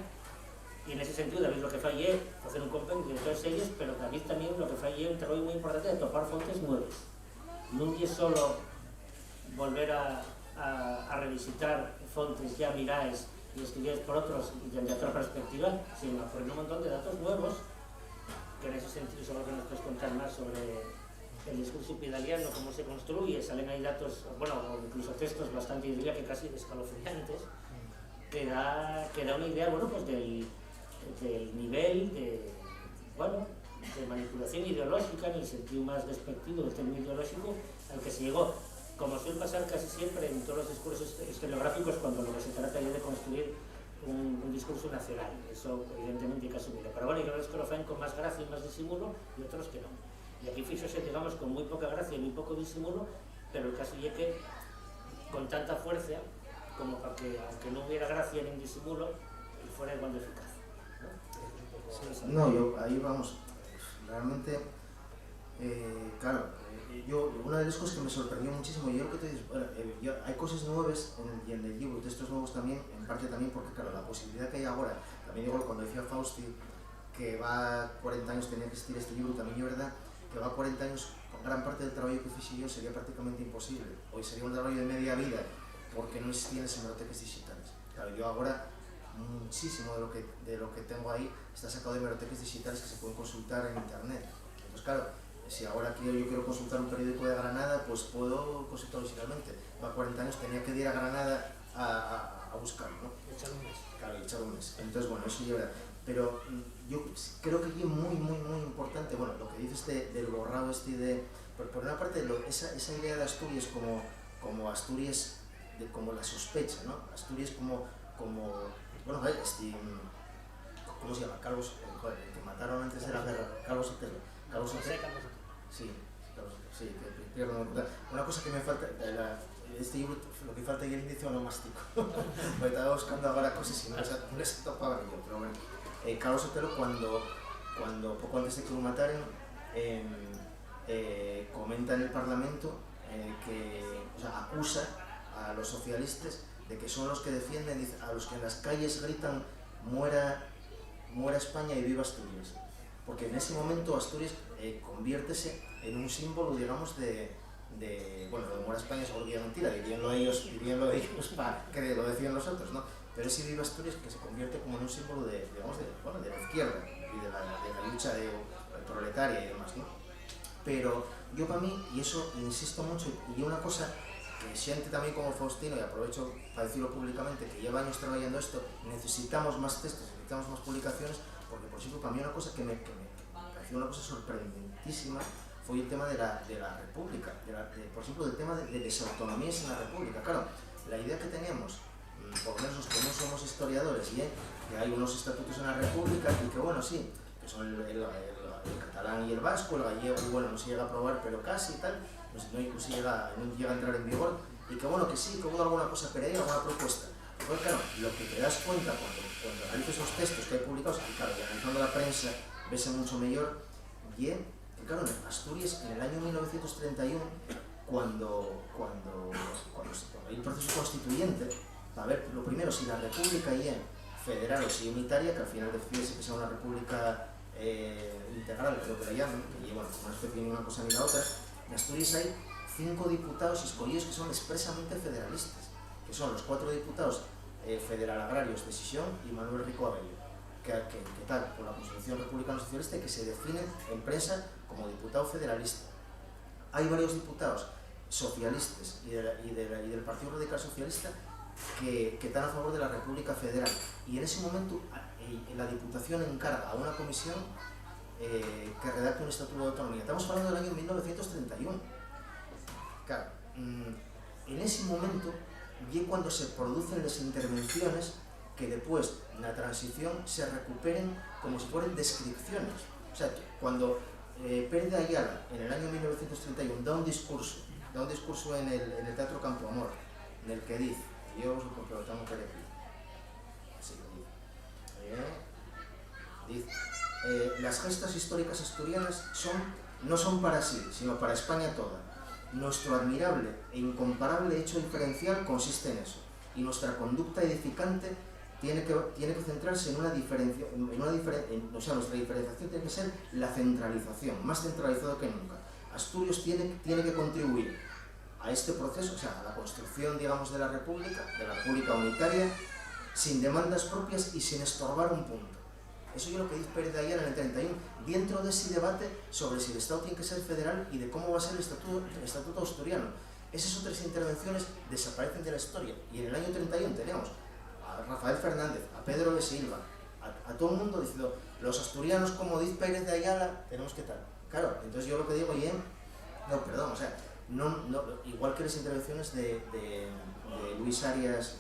Y en ese sentido, David lo que fallé fue hacer un compendio de todas ellas, pero David también lo que fallé un trabajo muy importante de topar fuentes nuevas. No es solo volver a revisitar fuentes ya miradas y estudiadas por otros y desde otra perspectiva, sino a poner un montón de datos nuevos, que en ese sentido seguro que nos puedes contar más sobre el discurso pidaliano, cómo se construye. Salen ahí datos, bueno, o incluso textos bastante, diría que casi escalofriantes, que da una idea, bueno, pues del nivel de manipulación ideológica, en el sentido más despectivo del término ideológico, al que se llegó, como suele pasar casi siempre en todos los discursos historiográficos, cuando lo que se trata es de construir un discurso nacional. Eso evidentemente hay que asumirlo. Pero bueno, hay unos que lo hacen con más gracia y más disimulo, y otros que no. Y aquí fíjese, digamos, con muy poca gracia y muy poco disimulo, pero el caso es que con tanta fuerza, como para que, aunque no hubiera gracia ni disimulo, fuera igual de eficaz, ¿no? No, ahí vamos, realmente, claro, una de las cosas que me sorprendió muchísimo, yo lo que te digo, bueno, hay cosas nuevas y en el libro, textos nuevos también, en parte también porque, claro, la posibilidad que hay ahora, también igual cuando decía Fausti que va 40 años tenía que existir este libro, también es verdad que va 40 años, con gran parte del trabajo que hice yo sería prácticamente imposible, hoy sería un trabajo de media vida, porque no existían las hemerotecas digitales. Claro, yo ahora muchísimo de lo que tengo ahí está sacado de hemerotecas digitales que se pueden consultar en internet. Entonces, claro, si ahora yo quiero consultar un periódico de Granada, pues puedo consultarlo digitalmente. Va 40 años, tenía que ir a Granada a buscarlo, ¿no? Echar un mes. Claro, echar un mes. Entonces, bueno, eso ya. Pero yo creo que es muy importante, bueno, lo que dices del borrado por una parte, esa idea de Asturias como Asturias, como la sospecha, ¿no? Asturias como bueno, ¿cómo se llama? Carlos, el que mataron antes de la guerra, Carlos Sotelo. Sí, Carlos Sotelo, sí, que pierdo una cosa que me falta, este libro, lo que falta es el índice onomástico, porque estaba buscando ahora cosas y no les topaba yo, pero bueno, Carlos Sotelo cuando poco antes de que lo mataran, comenta en el Parlamento que, o sea, acusa a los socialistas de que son los que defienden, a los que en las calles gritan muera España y viva Asturias, porque en ese momento Asturias conviértese en un símbolo, digamos, bueno, lo de muera España es obvia mentira, diríanlo ellos que lo decían los otros, ¿no? Pero ese viva Asturias que se convierte como en un símbolo de la izquierda y de la lucha proletaria y demás, ¿no? Pero yo para mí, y eso insisto mucho, y una cosa xente tamén como Faustino, e aprovecho para decirlo públicamente, que lleva años traballando isto, necesitamos máis textos, necesitamos máis publicaciones, porque, por exemplo, para mí unha cosa que me pareció unha cosa sorprendentísima foi el tema de la República, por exemplo, del tema de las autonomías en la República. Claro, la idea que teníamos, por lo menos los que no somos historiadores, y que hay unos estatutos en la República y que, bueno, sí, que son el catalán y el vasco, el gallego, bueno, no se llega a aprobar, pero casi y tal, no llega a entrar en vigor, y que, bueno, que sí, que hubo alguna cosa por ahí, alguna propuesta. Pues claro, lo que te das cuenta cuando analices los textos que hay publicados, y claro, y analizando la prensa, ves mucho mejor, y claro, en Asturias, en el año 1931, cuando hay un proceso constituyente, para ver, lo primero, si la república ya federal o si unitaria, que al final decide que sea una república integral, creo que la llaman, que llevan una especie ni una cosa ni la otra. En Asturias hay 5 diputados escogidos que son expresamente federalistas, que son los 4 diputados federal agrarios de Sisión y Manuel Rico Abello, que tal, por la Constitución Republicana Socialista, que se definen en prensa como diputado federalista. Hay varios diputados socialistas y del Partido Radical Socialista que están a favor de la República Federal, y en ese momento la Diputación encarga a una comisión que redacte un estatuto de autonomía. Estamos hablando del año 1931. Claro, en ese momento y cuando se producen las intervenciones que después en la transición se recuperen como si fueran descripciones. O sea, cuando Pérez de Ayala en el año 1931 da un discurso en el Teatro Campo Amor, en el que dice, yo os lo tengo que decir, sí, dice, las gestas históricas asturianas no son para sí, sino para España toda. Nuestro admirable e incomparable hecho diferencial consiste en eso, y nuestra conducta edificante tiene que centrarse en una diferencia, o sea, nuestra diferenciación tiene que ser la centralización, más centralizado que nunca. Asturias tiene que contribuir a este proceso, o sea, a la construcción, digamos, de la República unitaria, sin demandas propias y sin estorbar un punto. Eso es lo que dice Pérez de Ayala en el 31, dentro de ese debate sobre si el Estado tiene que ser federal y de cómo va a ser el estatuto asturiano. Esas otras intervenciones desaparecen de la historia, y en el año 31 tenemos a Rafael Fernández, a Pedro de Silva, a todo el mundo diciendo, los asturianos, como dice Pérez de Ayala, tenemos que tal. Claro, entonces yo lo que digo, o sea, igual que las intervenciones de Luis Arias,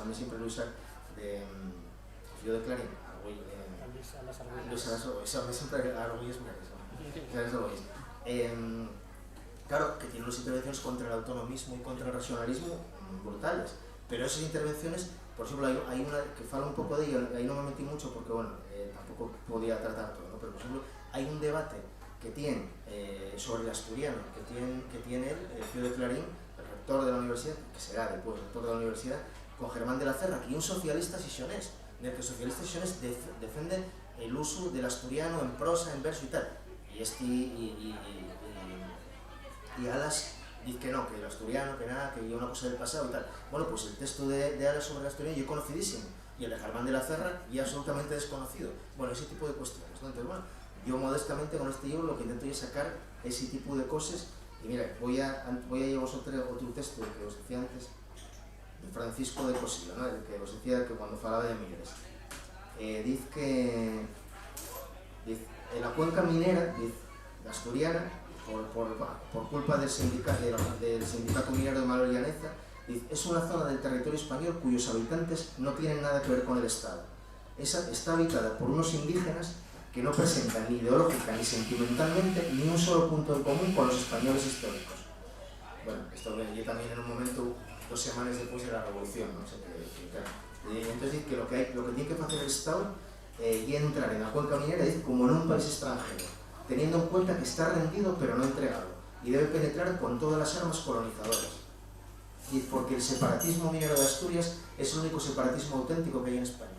a mí siempre Luis Arias, de Fío de Clarín, claro, que tiene unas intervenciones contra el autonomismo y contra el racionalismo brutales, pero esas intervenciones, por ejemplo, hay una que fala un poco de ello, ahí no me metí mucho porque, bueno, tampoco podía tratar todo, ¿no? Pero, por ejemplo, hay un debate que tiene sobre el asturiano, que tiene el Fío de Clarín, el rector de la universidad, que será después rector de la universidad, con Germán de la Cerra, que es un socialista sisionés, en el que el socialista sisionés defiende el uso del asturiano en prosa, en verso y tal, y Alas dice que no, que el asturiano, que nada, que es una cosa del pasado y tal. Bueno, pues el texto de Alas sobre el asturiano es conocidísimo, y el de Germán de la Cerra ya absolutamente desconocido. Bueno, ese tipo de cuestiones, ¿no? Entonces, bueno, yo modestamente con este libro lo que intento es sacar ese tipo de cosas, y mira, voy a llevaros otro texto que os decía antes, de Francisco de Cosillo, ¿no? El que os decía que cuando falaba de Mieres, dice que en la cuenca minera, dice, la asturiana, por culpa del sindicato minero de Manuel Llaneza, dice, es una zona del territorio español cuyos habitantes no tienen nada que ver con el Estado. Está habitada por unos indígenas que no presentan ni ideológica ni sentimentalmente ni un solo punto en común con los españoles históricos. Bueno, esto venía también en un momento 2 semanas después de la Revolución, ¿no? O sea, entonces dice que lo que tiene que hacer el Estado y entrar en la cuenca minera, dice, como en un país extranjero, teniendo en cuenta que está rendido pero no entregado, y debe penetrar con todas las armas colonizadoras. Y porque el separatismo minero de Asturias es el único separatismo auténtico que hay en España.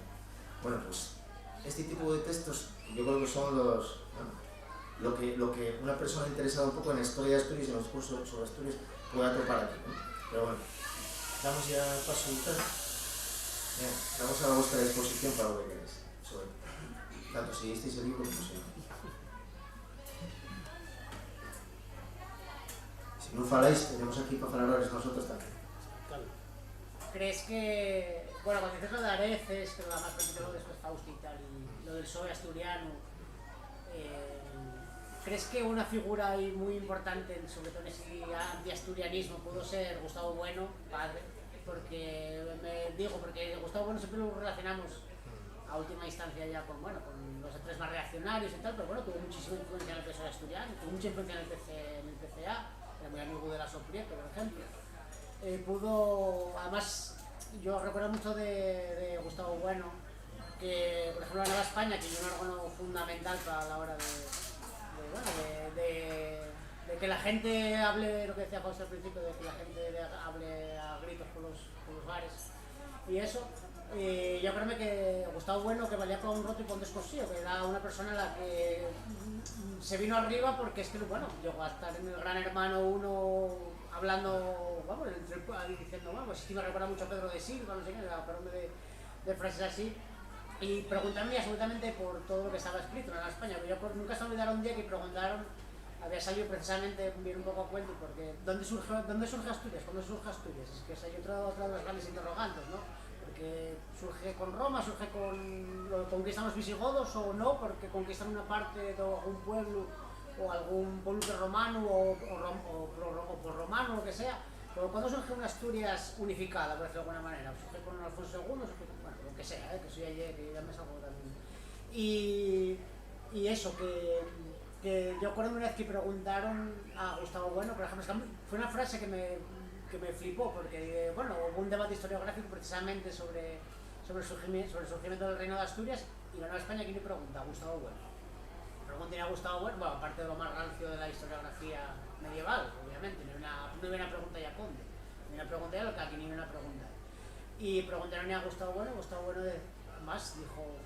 Bueno, pues este tipo de textos yo creo que son lo que una persona interesada un poco en la historia de Asturias y en los cursos sobre Asturias puede atopar aquí, ¿no? Pero bueno, damos ya paso y tal. Estamos a vuestra disposición para lo que queráis. Tanto si visteis el libro como si no. Si non faláis, tenemos aquí para falar nosotros tamén. ¿Crees que, bueno, cuando dices lo de Areces, que lo da más permitido después Fausti y tal, y lo del PSOE asturiano, ¿crees que una figura ahí muy importante, sobre todo en ese anti-asturianismo, pudo ser Gustavo Bueno, padre? Porque Gustavo Bueno siempre lo relacionamos a última instancia ya con, bueno, con los tres más reaccionarios y tal, pero bueno, tuvo muchísima influencia en el PSOE asturiano, tuvo mucha influencia en el PCA, era muy amigo de la Soprieto, por ejemplo. Además, yo recuerdo mucho de Gustavo Bueno, que por ejemplo la Nueva España, que es un órgano fundamental para la hora de que la gente hable, lo que decía José al principio, de que la gente hable a gritos por los bares y eso. Yo creo que Gustavo Bueno, que valía para un roto y para un descosío, que era una persona a la que se vino arriba porque es que, bueno, llegó a estar en el Gran Hermano 1 hablando, vamos, diciendo, bueno, pues sí me recuerda mucho a Pedro de Silva, no sé qué, acordándome de frases así, y preguntarme absolutamente por todo lo que estaba escrito en la España. Yo nunca se olvidaron un día que preguntaron, había salido precisamente, viene un poco a cuento, porque ¿dónde surge Asturias? ¿Cuándo surge Asturias? Es que es ahí otra de las grandes interrogantes, ¿no? Porque surge con Roma, surge lo conquistan los visigodos o no, porque conquistan una parte de algún pueblo o algún pueblo romano o romano, lo que sea. Pero ¿cuándo surge una Asturias unificada, por decirlo de alguna manera? ¿Surge con Alfonso II? Bueno, lo que sea, que soy ayer, que ya me salgo también. Y eso, que yo recuerdo una vez que preguntaron a Gustavo Bueno, por ejemplo, fue una frase que me flipó, porque bueno, hubo un debate historiográfico precisamente sobre el surgimiento del Reino de Asturias, y la Nueva España, ¿quién le pregunta? A Gustavo Bueno. Pregunté a Gustavo Bueno, bueno, aparte de lo más rancio de la historiografía medieval, obviamente, no viene una pregunta ya Conde, ni una pregunta ya lo que aquí ni una pregunta. Y preguntaron a Gustavo Bueno además dijo,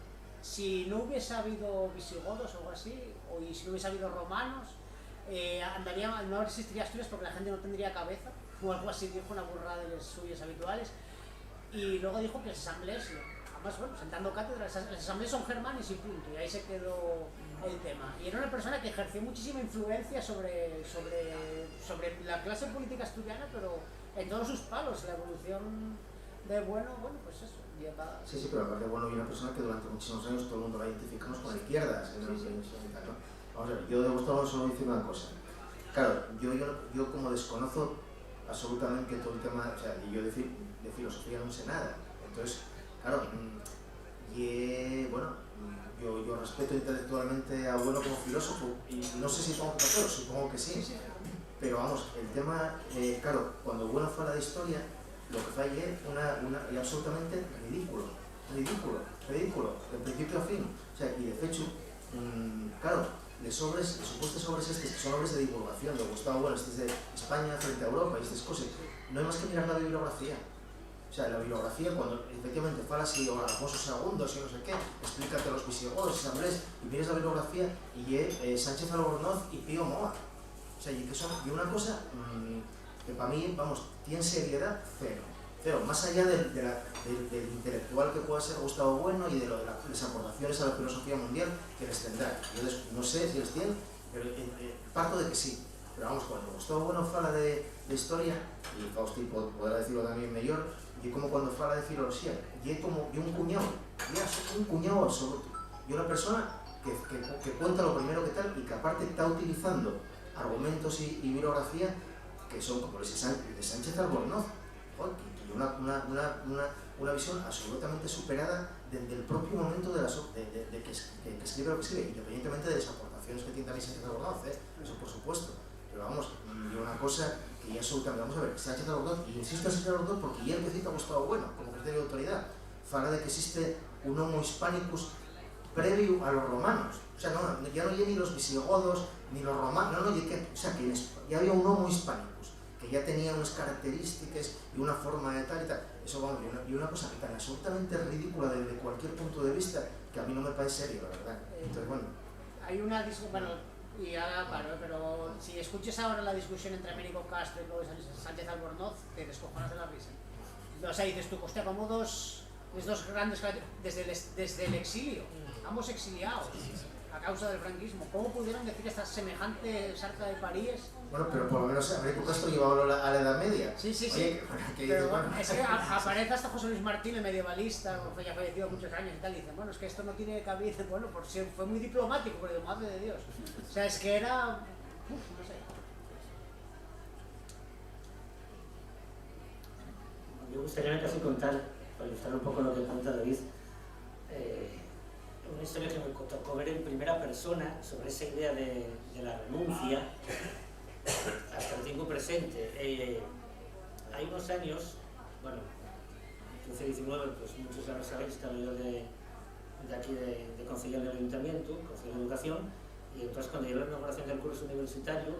si no hubiese habido visigodos o algo así, y si no hubiese habido romanos, no existiría Asturias porque la gente no tendría cabeza, o algo así, dijo una burrada de las suyas habituales. Y luego dijo que las asambleas, además, bueno, sentando cátedra, las asambleas son germanes y punto, y ahí se quedó el tema. Y era una persona que ejerció muchísima influencia sobre la clase política asturiana, pero en todos sus palos, la evolución de Bueno, pues eso. Sí, pero aparte Bueno, hay una persona que durante muchísimos años todo el mundo la identificamos con la izquierda. Vamos a ver, yo de Gustavo solo hice una cosa. Claro, yo como desconozco absolutamente todo el tema, o sea, yo de filosofía no sé nada. Entonces, claro, yo respeto intelectualmente a Bueno como filósofo, y no sé si supongo que no, supongo que sí. Pero vamos, el tema, claro, cuando Bueno fala de historia, lo que falla es absolutamente ridículo, de principio a fin. O sea, y de hecho, claro, los supuestos obras que son obras de divulgación de Gustavo Bueno, de España frente a Europa y estas cosas, no hay más que mirar la bibliografía. O sea, la bibliografía, cuando efectivamente fala así o Alfonso II, si no sé qué, explícate los visigodos, asambleas, y miras la bibliografía y Sánchez Albornoz y Pío Moa. O sea, y que son una cosa que para mí, vamos, tiene seriedad cero, más allá del intelectual que pueda ser Gustavo Bueno y de las aportaciones a la filosofía mundial que les tendrá. Yo no sé si les tienen, pero parto de que sí. Pero vamos, cuando Gustavo Bueno fala de historia, y Fausti podrá decirlo también mejor, y como cuando fala de filosofía, y como un cuñado absoluto, y una persona que cuenta lo primero que tal, y que aparte está utilizando argumentos y bibliografía que son como los de Sánchez Albornoz, y una visión absolutamente superada desde el propio momento de que escribe lo que escribe, independientemente de las aportaciones que tiene también Sánchez Albornoz, eso por supuesto. Pero vamos, y una cosa que ya absolutamente, vamos a ver, Sánchez Albornoz, y insisto en Sánchez Albornoz porque ya el que cita a Gustavo Bueno como criterio de autoridad, fala de que existe un homo hispanicus previo a los romanos. O sea, ya no hay ni los visigodos, ni los romanos, o sea, que ya había un homo hispanicus, que ya tenía unas características y una forma de tal y tal. Eso, vamos, y una cosa tan absolutamente ridícula desde cualquier punto de vista, que a mí no me parece serio, la verdad. Entonces, bueno. Hay una discusión, bueno, y ahora paro, pero si escuches ahora la discusión entre Américo Castro y Sánchez Albornoz, te descojonas de la risa. O sea, dices tú, hostia, como dos grandes, desde el exilio, ambos exiliados. a causa del franquismo. ¿Cómo pudieron decir esta semejante sarta de paríes? Bueno, pero por lo menos Américo Castro llevaba a la Edad Media. Sí, sí, Oye, sí. Pero bueno, es que aparece hasta José Luis Martín, el medievalista, que ya falleció muchos años y tal, y dicen, bueno, es que esto no tiene cabida. Bueno, por si fue muy diplomático, pero madre de Dios. O sea, es que era... no sé. Me gustaría casi contar, para ilustrar un poco lo que cuenta David, una historia que me tocó ver en primera persona sobre esa idea de la renuncia hasta el tiempo presente. Hay unos años, bueno, 15-19, pues muchos ya lo sabéis, estaba yo de aquí de conciliar del ayuntamiento, conciliar de educación, y entonces cuando llegó la inauguración del curso universitario,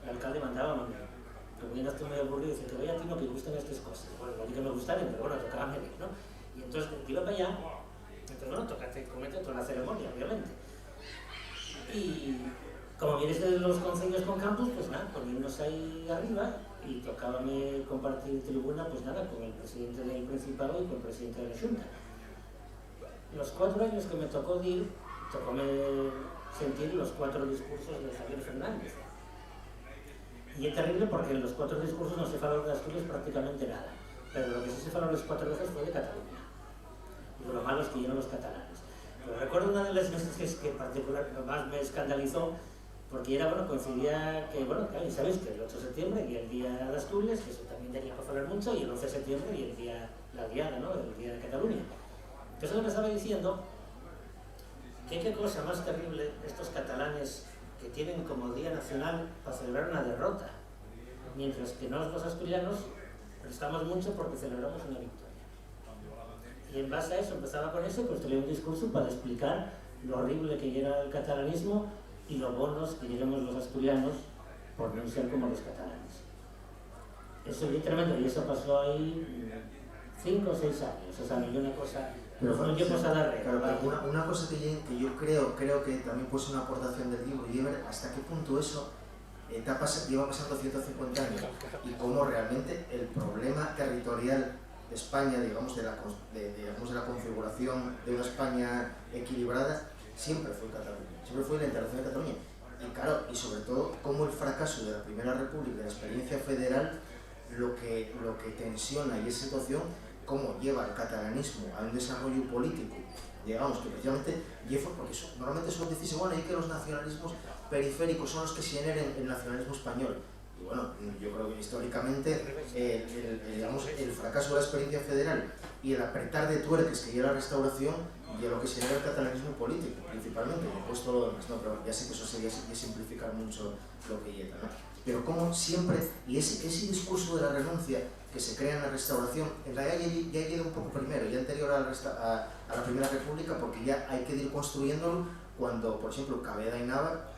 el alcalde mandaba a mandar. Como bien estoy muy aburrido, dice que vaya a ti no que gustan estas cosas. Bueno, a mí que me gustaban, pero bueno, tocaba medir, ¿no? Y entonces iba para allá, entonces bueno, comete toda la ceremonia, obviamente. Y como vienes de los concilios con campus, pues nada, ponernos ahí arriba y tocábame compartir tribuna, pues nada, con el presidente del Principado y con el presidente de la Junta. Los 4 años que me tocó ir, tocóme sentir los 4 discursos de Javier Fernández. Y es terrible porque en los 4 discursos no se faló de Asturias prácticamente nada, pero lo que sí se faló las 4 veces fue de Cataluña. Y lo malo es que lleno los catalanes. Pero recuerdo una de las veces que en particular más me escandalizó, porque era, bueno, coincidía que, bueno, claro, sabéis que el 8 de septiembre y el día de Asturias, que eso también tenía que hablar mucho, y el 11 de septiembre y el día, la diada, ¿no?, el día de Cataluña. Entonces me estaba diciendo que qué cosa más terrible estos catalanes que tienen como día nacional para celebrar una derrota, mientras que los asturianos prestamos mucho porque celebramos una victoria. Y en base a eso, empezaba con eso, pues tenía un discurso para explicar lo horrible que era el catalanismo y lo buenos que lleguemos los asturianos por no ser como los catalanes. Eso es tremendo, y eso pasó ahí 5 o 6 años, o sea, no hay una cosa... Pero no yo cosa darle. Claro, una cosa que yo creo que también puede ser una aportación del libro y ver hasta qué punto eso lleva pasando 150 años y cómo realmente el problema territorial de España, digamos de la configuración de una España equilibrada, siempre fue Cataluña, siempre fue la integración de Cataluña. Y claro, y sobre todo cómo el fracaso de la Primera República, de la experiencia federal, lo que tensiona y esa situación, cómo lleva el catalanismo a un desarrollo político, digamos que precisamente, porque normalmente suele decirse, bueno, y que los nacionalismos periféricos son los que se generen el nacionalismo español. Y bueno, yo creo que históricamente el fracaso de la experiencia federal y el apretar de tuercas que lleva la restauración y a lo que se genera el catalanismo político, principalmente, y he puesto lo demás, no, pero ya sé que eso sería simplificar mucho lo que llega, ¿no? Pero como siempre, y ese discurso de la renuncia que se crea en la restauración, en realidad ya llega un poco primero, ya anterior a la Primera República, porque ya hay que ir construyéndolo cuando, por ejemplo, Cabeda y Nava,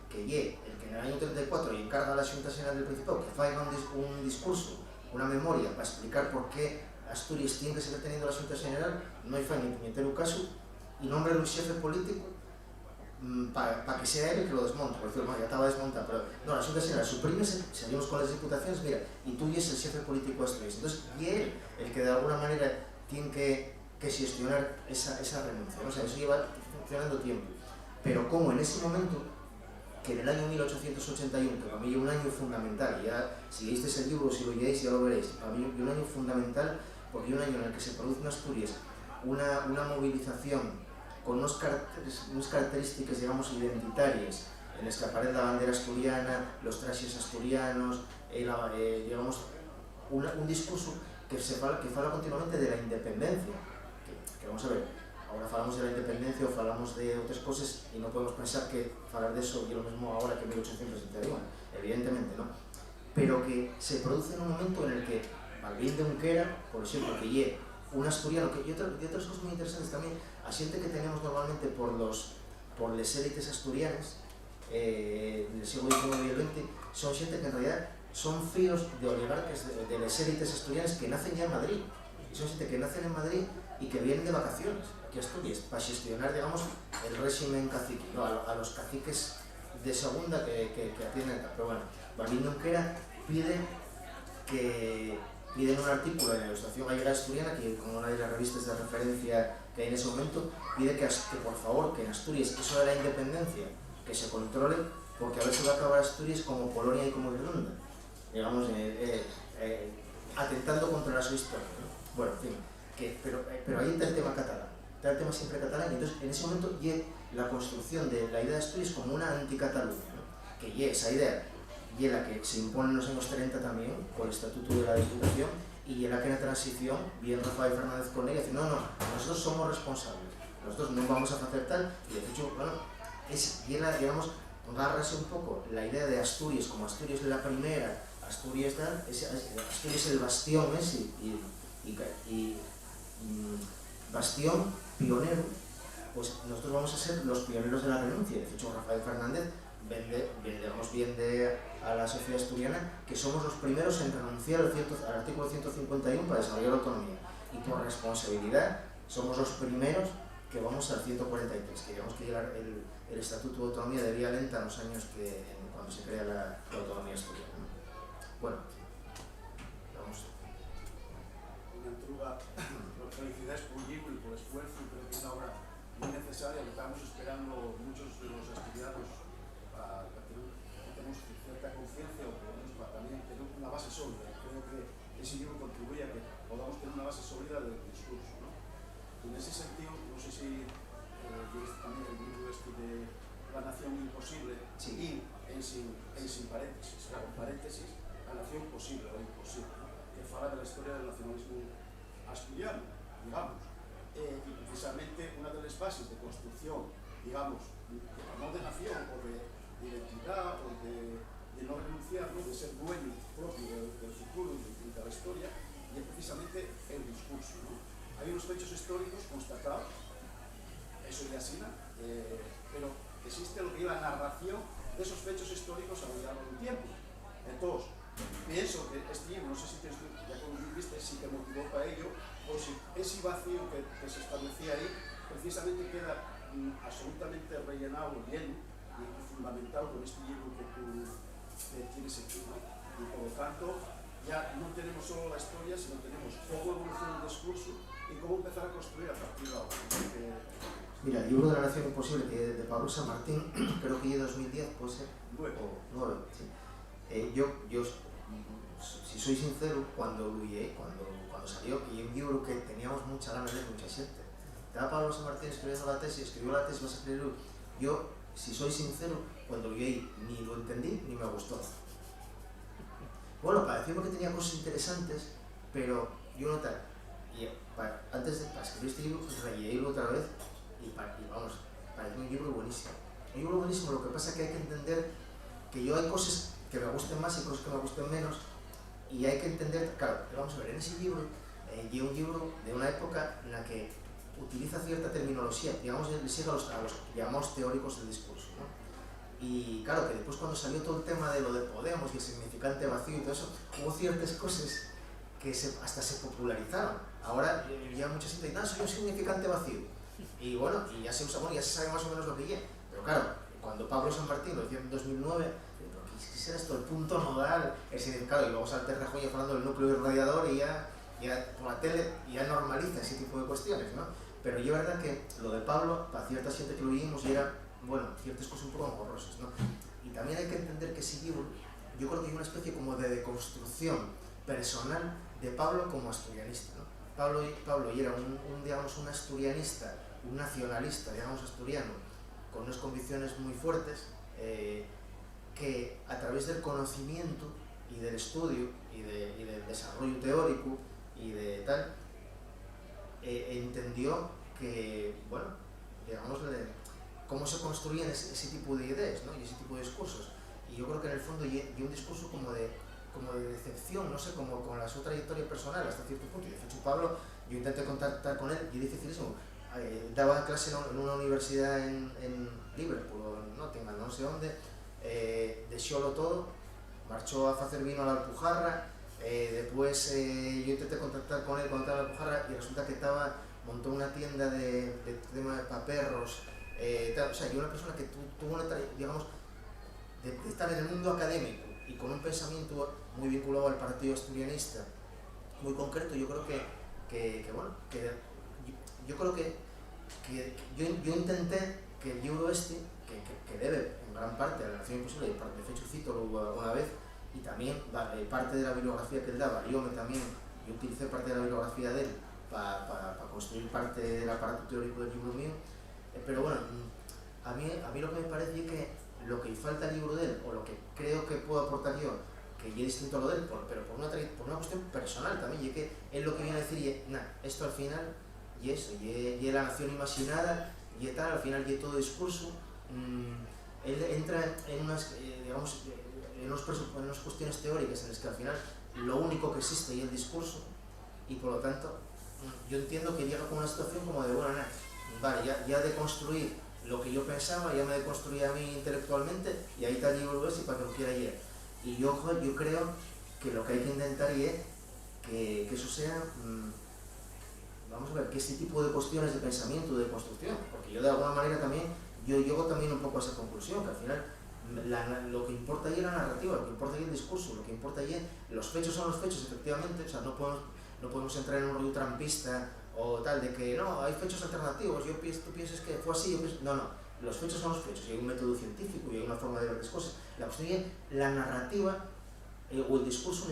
que el que en el año 34 y encarga a la Xunta Xeral del Principado que haga un discurso, una memoria para explicar por qué Asturias tiene que seguir teniendo la Xunta Xeral, no hay ni puñetero caso, y nombra un jefe político para que sea él el que lo desmonte, por decirlo, ya estaba desmontado, pero no, la Xunta Xeral suprime, seguimos con las diputaciones, mira, y tú y es el jefe político de Asturias, entonces, y él, el que de alguna manera tiene que gestionar esa renuncia, ¿no? O sea, eso lleva funcionando tiempo, pero como en ese momento, que en el año 1881, que para mí es un año fundamental, ya si leísteis el libro, si lo leéis ya lo veréis, para mí es un año fundamental, porque es un año en el que se produce en Asturias una movilización con unas características, digamos, identitarias, en las que aparece la bandera asturiana, los trajes asturianos, digamos, un discurso que fala continuamente de la independencia, que vamos a ver, ahora falamos de la independencia o falamos de otras cosas y no podemos pensar que falar de eso es lo mismo ahora que en 1871, evidentemente, ¿no? Pero que se produce en un momento en el que Balbín de Unquera, por ejemplo, que lleve un asturiano, y otras cosas muy interesantes también, a xente que tenemos normalmente por las élites asturianas del siglo XIX y XX, son xente que en realidad son fíos de oligarcas de las élites asturianas que nacen ya en Madrid, y son xente que nacen en Madrid y que vienen de vacaciones aquí a Asturias para gestionar, digamos, el régimen cacique, ¿no? a los caciques de segunda que atienden acá. Pero bueno, Balbín de Unquera pide un artículo en la Ilustración Gallega Asturiana, que como una de las revistas de referencia que que hay en ese momento, pide que por favor, que en Asturias eso de la independencia, que se controle, porque a ver si va a acabar Asturias como Polonia y como Irlanda, digamos, atentando contra su historia, ¿no? Bueno, en fin, pero ahí está el tema catalán, está el tema siempre catalán, y entonces en ese momento llega la construcción de la idea de Asturias como una anti-Cataluña, ¿no? Que llega esa idea, y en la que se impone en los años 30 también, con el Estatuto de la Diputación, y en la que en la transición viene Rafael Fernández con ella y dice, no, nosotros somos responsables, nosotros no vamos a hacer tal, y de hecho, bueno, digamos, agarrarse un poco la idea de Asturias, como Asturias es la primera, Asturias tal, Asturias es el bastión ese, y bastión, pionero, pues nosotros vamos a ser los pioneros de la renuncia. De hecho, Rafael Fernández vende a la sociedad asturiana que somos los primeros en renunciar al artículo 151 para desarrollar la autonomía, y por responsabilidad somos los primeros que vamos al 143, que digamos que el Estatuto de Autonomía de vía lenta en los años cuando se crea la autonomía asturiana. Bueno, vamos. Felicidades por un libro y por el esfuerzo, creo que es una obra muy necesaria, que estamos esperando muchos de los asturianos para que tengamos cierta conciencia o por lo menos para también tener una base sólida. Creo que ese libro contribuye a que podamos tener una base sólida del discurso, ¿no? En ese sentido, no sé si viste también el libro de La Nación Imposible, sí. Y sin paréntesis, con paréntesis, La Nación Posible o Imposible, ¿no? Que fala de la historia del nacionalismo asturiano, digamos, y precisamente una de las bases de construcción, digamos, no de nación o de identidad o de no renunciar, ¿no? De ser dueño propio del futuro y de la historia, y es precisamente el discurso, ¿no? Hay unos hechos históricos constatados, eso ya así, pero existe lo que es la narración de esos hechos históricos a lo largo del tiempo. Entonces, pienso que este libro, no sé si ya como viste, si te motivó para ello, o si ese vacío que se establecía ahí, precisamente queda absolutamente rellenado, lleno y fundamentado con este libro que tú tienes aquí, ¿no? Y por lo tanto, ya no tenemos solo la historia, sino tenemos cómo evoluciona el discurso y cómo empezar a construir a partir de ahora. Mira, el libro de La Nación Imposible, que de Pablo San Martín, creo que ya 2010, puede ser. 9. O 9, sí. Yo, si soy sincero, cuando salió, y un libro que teníamos mucha ganas de mucha gente. Estaba Pablo San Martín escribió la tesis, vas a escribir. Yo, si soy sincero, cuando lo leí ni lo entendí ni me gustó. Bueno, pareció que tenía cosas interesantes, pero yo no tal. Y antes de escribir este libro, releílo otra vez y vamos, parece un libro buenísimo. Un libro buenísimo, lo que pasa es que hay que entender que yo hay cosas que me gusten más y cosas que me gusten menos, y hay que entender, claro, vamos a ver, en ese libro, y un libro de una época en la que utiliza cierta terminología, digamos, le sigue a los llamados teóricos del discurso, ¿no? Y claro, que después cuando salió todo el tema de lo de Podemos y el significante vacío y todo eso, hubo ciertas cosas que hasta se popularizaron. Ahora ya mucha gente dice, no, soy un significante vacío. Y bueno, y ya se usa, bueno, ya se sabe más o menos lo que es. Pero claro, cuando Pablo San Martín lo decía en 2009, ¿qué será esto? El punto nodal, el significado, y luego salta el Rajoy hablando del núcleo irradiador y ya por la tele ya normaliza ese tipo de cuestiones, ¿no? Pero yo es verdad que lo de Pablo, para cierta gente que lo oímos, y era, bueno, ciertas cosas un poco engorrosas, ¿no? Y también hay que entender que ese libro, yo creo que hay una especie como de deconstrucción personal de Pablo como asturianista, ¿no? Pablo era digamos, un asturianista, un nacionalista, digamos, asturiano, con unas convicciones muy fuertes, que a través del conocimiento y del estudio y del desarrollo teórico y de tal, entendió que, bueno, digamos, cómo se construían ese tipo de ideas, ¿no? Y ese tipo de discursos. Y yo creo que en el fondo hay un discurso como de decepción, no sé, como con la su trayectoria personal hasta cierto punto. Y de hecho, Pablo, yo intenté contactar con él y es dificilísimo. Daba clase en una universidad en Liverpool o en Nottingham, no sé dónde, dexólo todo, marchó a hacer vino a la Alpujarra, después yo intenté contactar con él cuando estaba en la Alpujarra y resulta que montó una tienda de tema para perros, o sea, yo una persona que tuvo una, digamos, de estar en el mundo académico y con un pensamiento muy vinculado al partido asturianista, muy concreto. Yo creo que bueno, yo creo que que yo intenté que el libro este, que debe en gran parte a la Nación Imposible, y de hecho cito alguna vez, y también parte de la bibliografía que él da, valióme también, yo utilicé parte de la bibliografía de él para construir parte del aparato teórico del libro mío, pero bueno, a mí lo que me parece es que lo que falta al libro de él, o lo que creo que puedo aportar yo, que ya es distinto a lo de él, pero por una cuestión personal también, y es que él lo que viene a decir, esto al final, y eso, y la nación imaginada, y tal, al final, y todo discurso, él entra en unas, digamos, en unas cuestiones teóricas en las que al final lo único que existe es el discurso, y por lo tanto, yo entiendo que llega con una situación como de, bueno, vale, ya de construir lo que yo pensaba, ya me deconstruía a mí intelectualmente, y ahí está el libro ese para que lo quiera llegar. Y yo creo que lo que hay que intentar es que eso sea, vamos a ver, que este tipo de cuestiones de pensamiento, de construcción, porque yo de alguna manera también, yo llego también un poco a esa conclusión, que al final lo que importa ahí es la narrativa, lo que importa ahí es el discurso, lo que importa ahí es, los fechos son los fechos, efectivamente, o sea, no podemos entrar en un rollo trampista o tal, de que no, hay fechos alternativos, tú piensas que fue así, no, los fechos son los fechos, y hay un método científico y hay una forma de ver las cosas. La cuestión es la narrativa o el discurso en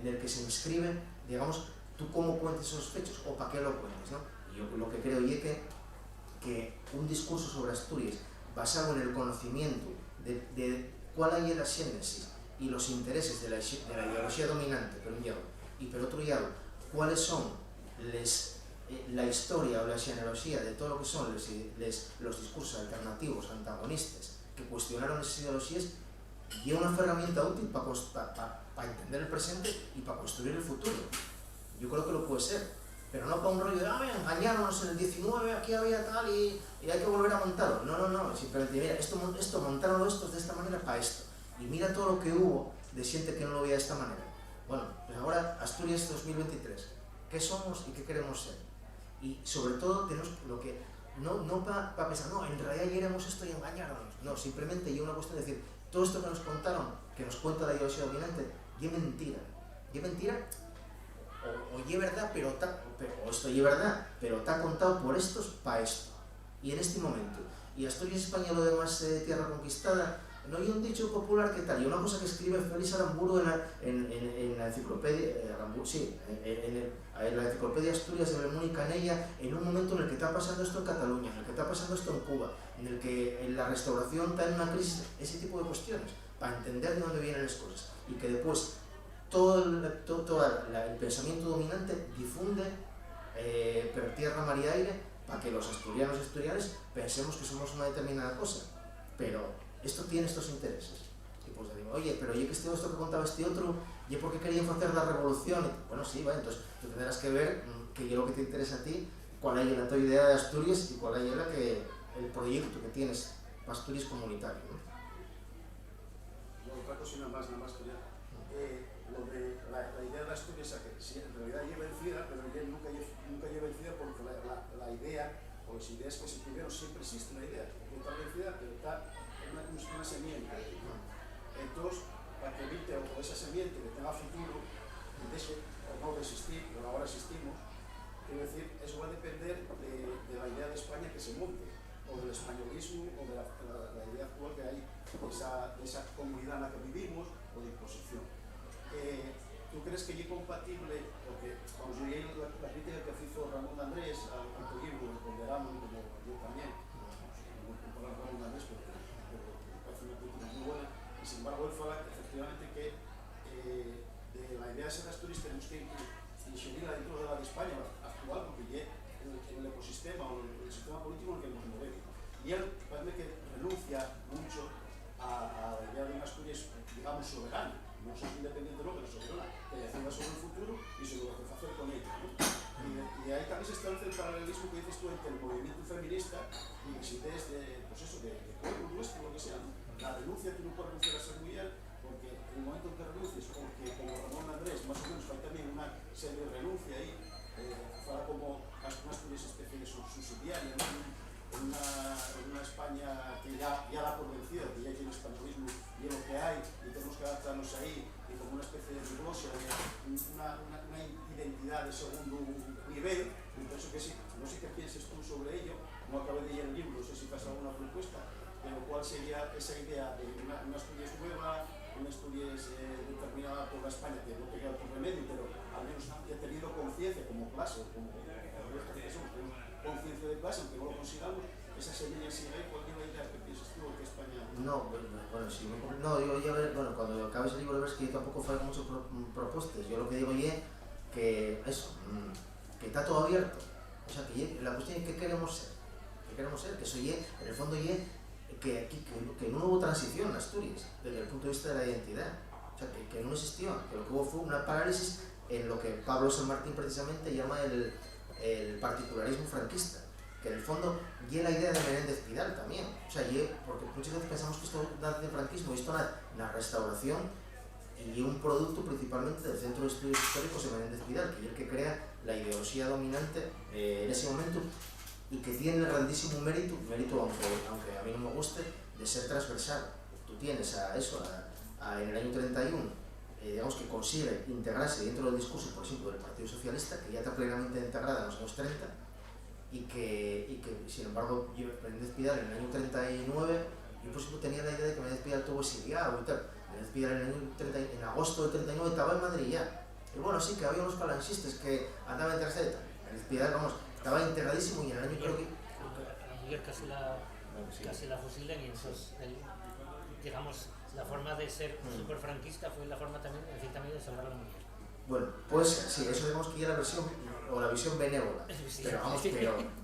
el que se inscribe, digamos, tú cómo cuentes esos fechos o para qué lo cuentes, ¿no? Y yo lo que creo es que un discurso sobre Asturias basado en el conocimiento de cuál hay en la xénesis y los intereses de la ideología dominante, por un lado, y por otro lado, cuáles son la historia o la genealogía de todo lo que son los discursos alternativos, antagonistas, que cuestionaron esas ideologías, y es una herramienta útil para entender el presente y para construir el futuro. Yo creo que lo puede ser, pero no para un rollo de engañarnos en el 19, aquí había tal y hay que volver a montarlo. No, simplemente mira, esto montaron estos de esta manera para esto, y mira todo lo que hubo de gente que no lo veía de esta manera. Bueno, pues ahora Asturias 2023, ¿qué somos y qué queremos ser? Y sobre todo tenemos lo que, no para pensar, no, en realidad ya éramos esto y engañáramos, no, simplemente hay una cuestión de decir, todo esto que nos contaron, que nos cuenta la ideología dominante, y es mentira, o es verdad, o esto es verdad, pero está contado por estos para esto, y en este momento. Y Asturias, España, lo demás tierra conquistada, no hay un dicho popular que tal, y una cosa que escribe Félix Aramburu en la enciclopedia, en la enciclopedia Asturias de Bermúdez y Canella, en un momento en el que está pasando esto en Cataluña, en el que está pasando esto en Cuba, en el que en la restauración está en una crisis, ese tipo de cuestiones, para entender de dónde vienen las cosas, y que después todo el pensamiento dominante difunde per tierra, mar y aire, para que los asturianos y asturianas pensemos que somos una determinada cosa, pero esto tiene estos intereses. Y pues digo, oye, pero oye, que esto que contaba este otro, ¿y por qué querían hacer la revolución? Bueno, sí, vale, entonces tú tendrás que ver que yo lo que te interesa a ti, cuál es la tu idea de Asturias y cuál es el proyecto que tienes para Asturias comunitario, ¿no? Otra cosa nada más que ya. Lo de la idea de Asturias, que sí, en realidad lleva vencida, pero nunca lleva vencida porque la idea o las ideas que se tuvieron siempre existe una idea, que está vencida, pero está una semiente. Entonces, para que evite o esa semiente que tenga futuro, deje o no de existir, pero ahora existimos, quiero decir, eso va a depender de la idea de España que se monte, o del españolismo, o de la idea actual que hay de esa comunidad en la que vivimos, o de imposición. ¿Tú crees que es compatible? Porque cuando yo leí la crítica que hizo Ramón Andrés al libro, el Ponderamos, como yo también, no comparar Ramón Andrés, pero me parece una crítica muy buena, y sin embargo él fala efectivamente que de la idea de ser Asturias tenemos que inserirla dentro de la de España actual, porque ya en el ecosistema o el sistema político en el que nos movemos. Y él parece que renuncia mucho a la idea de una Asturias, digamos, soberana. No sos independiente, no, pero soberana, que decida sobre el futuro y sobre lo que va a hacer con ella, ¿no? Y ahí también se establece el paralelismo que dices tú entre el movimiento feminista y las ideas de pueblo nuestro, lo que sea, ¿no? La renuncia, tú no puedes renunciar a ser mujer, porque en el momento en que renuncies, porque como Ramón Andrés, más o menos, hay también una serie de renuncia ahí, para como una especie de subsidiaria, ¿no? En una España que ya da por vencida, que ya tiene españolismo y es lo que hay, y tenemos que adaptarnos ahí, y como una especie de diglosia, una identidad de segundo nivel, y pienso que sí, No sé qué pienses tú sobre ello, no acabé de leer el libro, no sé si te has alguna propuesta, pero ¿cuál sería esa idea de una Asturias nueva, una Asturias determinada por la España, que no te queda por remedio, pero al menos que ha tenido conciencia como clase, como conciencia de clase, aunque no lo consigamos, esa semilla sigue ahí? ¿Cuál es la idea que piensas tú que España? No, bueno, sí, no, yo ya ver, bueno, cuando acabes el libro ves que yo tampoco fago muchas propuestas. Yo lo que digo es que eso, que está todo abierto. O sea, que la cuestión es qué queremos ser. ¿Qué queremos ser? Que eso en el fondo que no hubo transición en Asturias, desde el punto de vista de la identidad. O sea, que no existió, que lo que hubo fue una parálisis en lo que Pablo San Martín precisamente llama el particularismo franquista, que en el fondo y la idea de Menéndez Pidal también. O sea, porque muchas veces pensamos que esto nace del franquismo y esto nace la restauración y un producto principalmente del Centro de Estudios Históricos de Menéndez Pidal, que es el que crea la ideología dominante en ese momento y que tiene el grandísimo mérito aunque a mí no me guste, de ser transversal. Tú tienes a eso, en el año 31, digamos que consigue integrarse dentro del discurso, por ejemplo, del Partido Socialista, que ya está plenamente integrada en los años 30, y que sin embargo, Menéndez Pidal en el año 39, yo por ejemplo tenía la idea de que Menéndez Pidal tuvo exiliado y tal. Menéndez Pidal en agosto del 39 estaba en Madrid ya. Y bueno, sí que había unos falangistas que andaban en tercera. Menéndez Pidal, vamos, estaba integradísimo y en el año creo que... Ayer casi la fusilan y entonces, digamos, la forma de ser súper franquista fue la forma también, en cierta medida, de salvar a la mujer. Bueno, pues sí, eso digamos que ya la versión, o la visión benévola, pero vamos,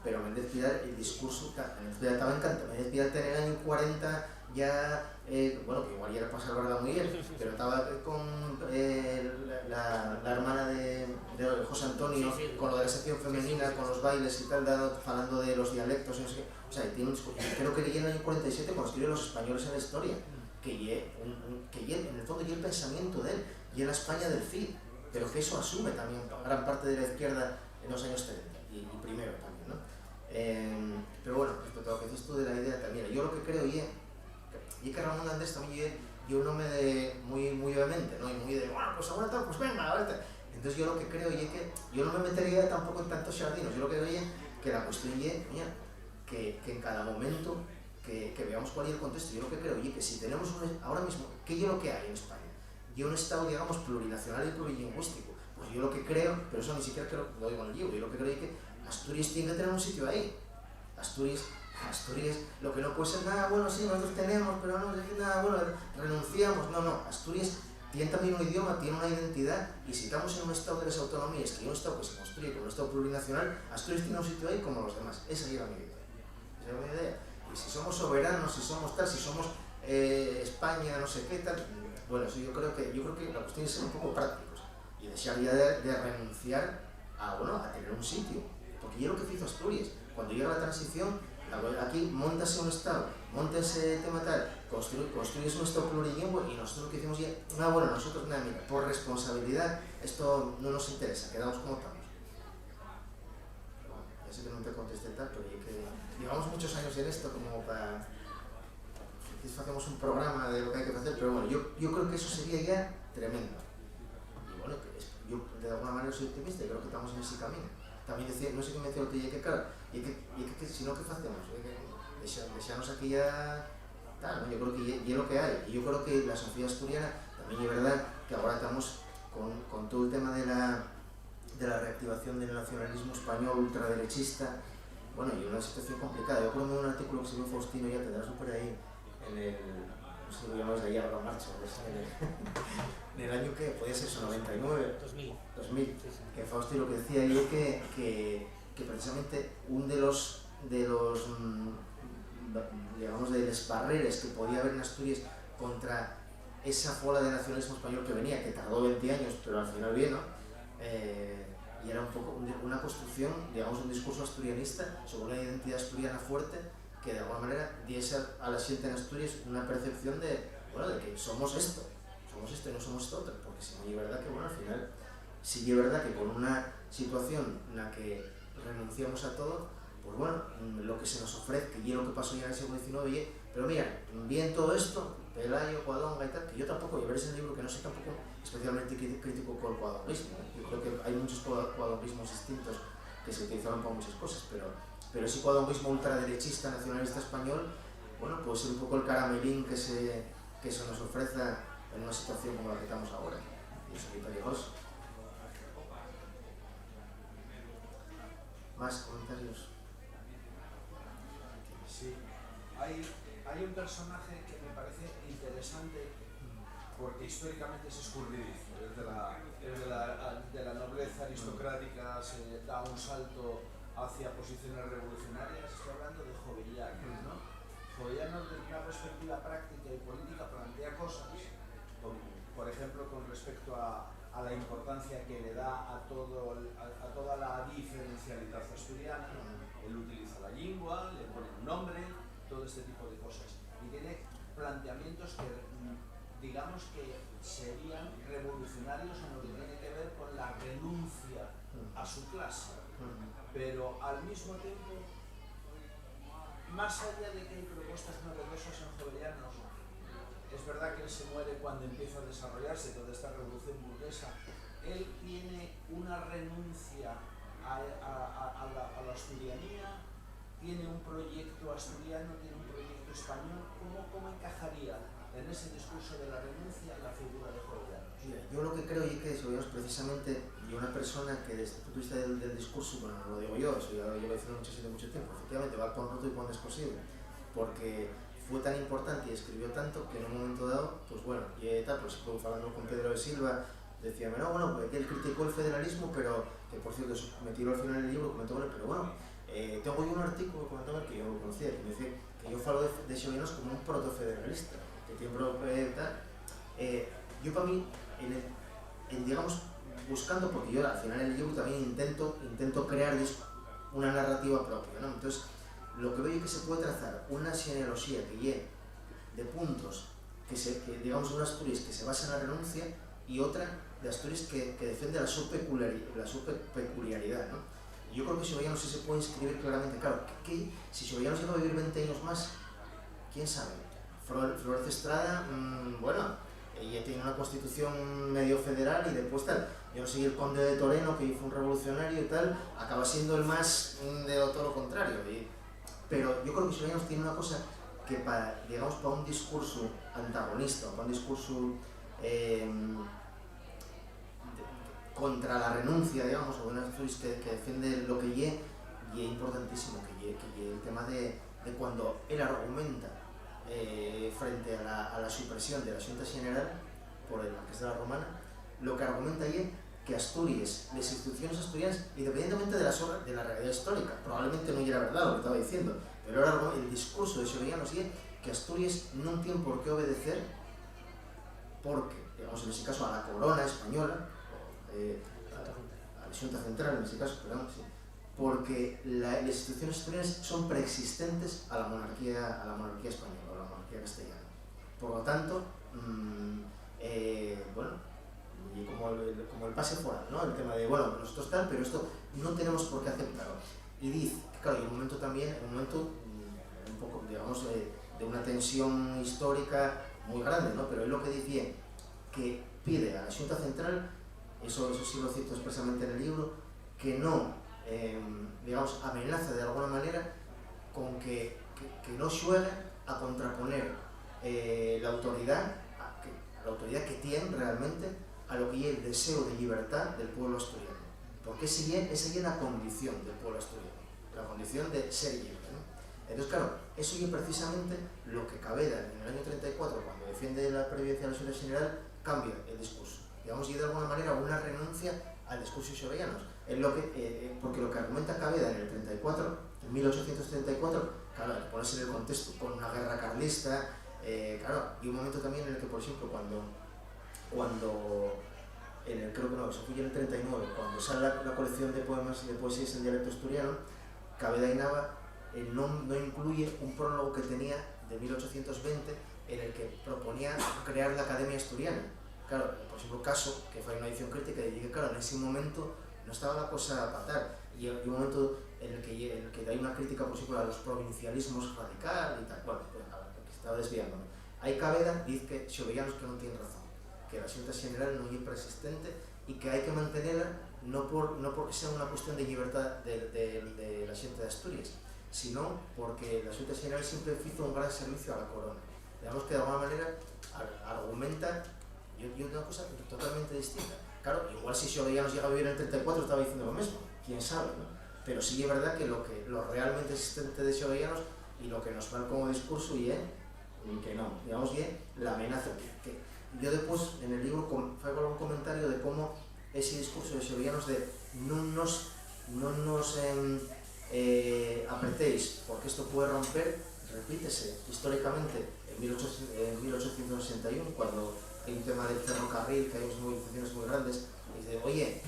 pero Menéndez Pidal, el discurso, Menéndez Pidal estaba encantado. Menéndez Pidal en el año 40 ya, bueno, que igual ya era para salvarla muy bien, pero estaba con la hermana de José Antonio, con lo de la sección femenina, con los bailes y tal, hablando de los dialectos, no sé qué. O sea, tiene un discurso, creo que leí en el año 47 cuando escribe Los españoles en la historia, que en el fondo y el pensamiento de él, y en la España del fin, pero que eso asume también gran parte de la izquierda en los años 30 y primero también, ¿no? Pero bueno, respecto a lo que dices tú de la idea también, yo lo que creo y que Ramón Andrés también yo no me de muy vehemente, ¿no? Y muy de, bueno, pues ahora tal, pues venga, ahora. Entonces yo lo que creo es que yo no me metería tampoco en tantos jardinos, yo lo que creo es que la cuestión es que en cada momento que veamos cuál es el contexto, yo lo que creo es que si tenemos ahora mismo, ¿qué es lo que hay en España? Y un Estado, digamos, plurinacional y plurilingüístico. Pues yo lo que creo, pero eso ni siquiera creo, lo digo en el libro, yo lo que creo es que Asturias tiene que tener un sitio ahí. Asturias, lo que no puede ser nada, bueno, sí, nosotros tenemos, pero no es nada, bueno, renunciamos. No, Asturias tiene también un idioma, tiene una identidad, y si estamos en un Estado de las autonomías, que hay un Estado que se construye como un Estado plurinacional, Asturias tiene un sitio ahí como los demás. Esa era mi idea. Y si somos soberanos, si somos tal, si somos España, no sé qué tal. Bueno, eso yo creo que la cuestión es ser un poco prácticos y desear ya de renunciar a tener un sitio. Porque yo lo que hizo Asturias, cuando llega la transición, aquí montase un Estado, montase tema tal, construyes un Estado plurilingüe y nosotros lo que hicimos ya, nosotros nada, mira, por responsabilidad, esto no nos interesa, quedamos como estamos. Bueno, ya sé que no te contesté tal, pero es que llevamos muchos años en esto como para... hacemos un programa de lo que hay que hacer, pero bueno, yo creo que eso sería ya tremendo. Y bueno, yo de alguna manera soy optimista y creo que estamos en ese camino. También decía, no sé qué me decía otro día, que claro, y que si no, ¿qué hacemos? Deseamos aquí ya tal, ¿no? Yo creo que ya es lo que hay. Y yo creo que la sociedad asturiana, también es verdad que ahora estamos con todo el tema de la reactivación del nacionalismo español ultraderechista, bueno, y una situación complicada. Yo creo que en un artículo que se dio Faustino, ya tendrás por ahí, en el, no sé si lo llamamos de allá a la marcha, en el año que podía ser eso, 99, 2000, sí. Que Fausti lo que decía ahí es que precisamente uno de los digamos de las barreras que podía haber en Asturias contra esa ola de nacionalismo español que venía, que tardó 20 años, pero al final vino, y era un poco una construcción, digamos, un discurso asturianista sobre una identidad asturiana fuerte, que de alguna manera diese a la gente en Asturias una percepción de que somos esto y no somos esto otro, porque si no es verdad que, al final, sí es verdad que con una situación en la que renunciamos a todo, pues lo que se nos ofrece, y es lo que pasó ya en el siglo XIX, pero mira, bien todo esto, Pelayo, Cuadonga y tal, que yo tampoco, y veréis en el libro que no soy tampoco especialmente crítico con el cuadonguismo, yo creo que hay muchos cuadonguismos distintos que se utilizaron para muchas cosas, pero ese mismo ultraderechista nacionalista español, bueno, puede ser un poco el caramelín que se nos ofrece en una situación como la que estamos ahora, y eso es muy peligroso. ¿Más comentarios? Sí, hay un personaje que me parece interesante porque históricamente es escurridizo. De la nobleza aristocrática se da un salto hacia posiciones revolucionarias. Estoy hablando de Jovellanos, ¿no? Jovellanos, desde una perspectiva práctica y política, plantea cosas, por ejemplo, con respecto a la importancia que le da a toda la diferencialidad asturiana. Él utiliza la lengua, le pone un nombre, todo este tipo de cosas. Y tiene planteamientos que, digamos que serían revolucionarios en lo que tiene que ver con la renuncia a su clase. Pero al mismo tiempo, más allá de que hay propuestas novedosas en Jovellanos, es verdad que él se muere cuando empieza a desarrollarse toda esta revolución burguesa. Él tiene una renuncia a la asturianía, tiene un proyecto asturiano, tiene un proyecto español. ¿Cómo encajaría en ese discurso de la renuncia la figura de Jovellanos? Yo lo que creo es que Jovellanos precisamente, y una persona que desde el punto de vista del discurso, bueno, no lo digo yo, eso ya lo llevo diciendo mucho tiempo, efectivamente va cuando roto y cuando es posible, porque fue tan importante y escribió tanto que en un momento dado, pues bueno, y tal, pues hablando con Pedro de Silva, decía, no, bueno, pues él criticó el federalismo, pero, que por cierto, me tiró al final del libro, comentó, pero bueno, tengo yo un artículo comentando que yo lo conocía, que me dice que yo falo de Jovellanos como un protofederalista, que tiene tal. Yo para mí, digamos, buscando, porque yo al final en el libro también intento crear una narrativa propia, ¿no? Entonces, lo que veo es que se puede trazar una genealogía que lleve de puntos que digamos, una Asturias que se basa en la renuncia y otra de Asturias que defiende la su peculiaridad, ¿no? Yo creo que Jovellanos sí se puede inscribir claramente, claro, si Jovellanos llega a vivir 20 años más, quién sabe. Flores Estrada, bueno, ella tiene una constitución medio federal y después tal. Yo no sé, el conde de Toreno, que fue un revolucionario y tal, acaba siendo el más de todo lo contrario. Pero yo creo que Jovellanos tiene una cosa que para un discurso antagonista, para un discurso contra la renuncia, digamos, o una Asturias que defiende lo que y es importantísimo, que el tema de cuando él argumenta frente a la supresión de la Xunta General por el Marqués de la Romana, lo que argumenta es que Asturias, las instituciones asturianas, independientemente de la realidad histórica, probablemente no era verdad lo que estaba diciendo, pero ahora el discurso de Jovellanos es que Asturias no tiene por qué obedecer porque, digamos, en ese caso a la corona española, a la Xunta Central en ese caso, perdón, sí, porque las instituciones asturianas son preexistentes a la monarquía española, a la monarquía castellana. Por lo tanto, bueno, y como el pase foral, ¿no? El tema de, bueno, nosotros tal, pero esto no tenemos por qué aceptarlo. Y dice, claro, y un momento un poco, digamos, de una tensión histórica muy grande, ¿no? Pero él lo que dice que pide a la Xunta Central, eso sí lo cito expresamente en el libro, que no, digamos, amenaza de alguna manera con que no juegue a contraponer la autoridad que tiene realmente a lo que es el deseo de libertad del pueblo asturiano, porque esa es la condición del pueblo asturiano, la condición de ser libre, ¿no? Entonces, claro, eso es precisamente lo que Cabeda en el año 34, cuando defiende la previdencia de la Xunta General, cambia el discurso, digamos, y de alguna manera una renuncia al discurso de Jovellanos. Porque lo que argumenta Cabeda en el 34, en 1834, claro, hay que ponerse en el contexto, con una guerra carlista, claro, y un momento también en el que, por ejemplo, cuando creo que no, eso fue en el 39, cuando sale la colección de poemas y de poesías en dialecto asturiano, Cabeda y Nava no incluye un prólogo que tenía de 1820 en el que proponía crear la Academia Asturiana. Claro, por ejemplo, caso, que fue una edición crítica, y dije, claro, en ese momento no estaba la cosa a patar, y hay un momento en el que hay una crítica, por ejemplo, a los provincialismos radical y tal, bueno, que estaba desviándome. Ahí Cabeda dice que Jovellanos que no tiene razón, que la Xunta General no es persistente y que hay que mantenerla no porque sea una cuestión de libertad de la xente de Asturias, sino porque la Xunta Xeral siempre hizo un gran servicio a la corona. Digamos que de alguna manera argumenta y una cosa totalmente distinta. Claro, igual si Xovellanos llega a vivir en el 34 estaba diciendo lo mismo, quién sabe, ¿no? Pero sí es verdad que lo realmente existente de Xovellanos y lo que nos van como discurso y que no, digamos que la amenaza que yo después en el libro hago un comentario de cómo ese discurso de Xovellanos de no nos apretéis porque esto puede romper, repítese históricamente en 1861 cuando hay un tema del ferrocarril, que hay unas movilizaciones muy grandes, y dice, oye,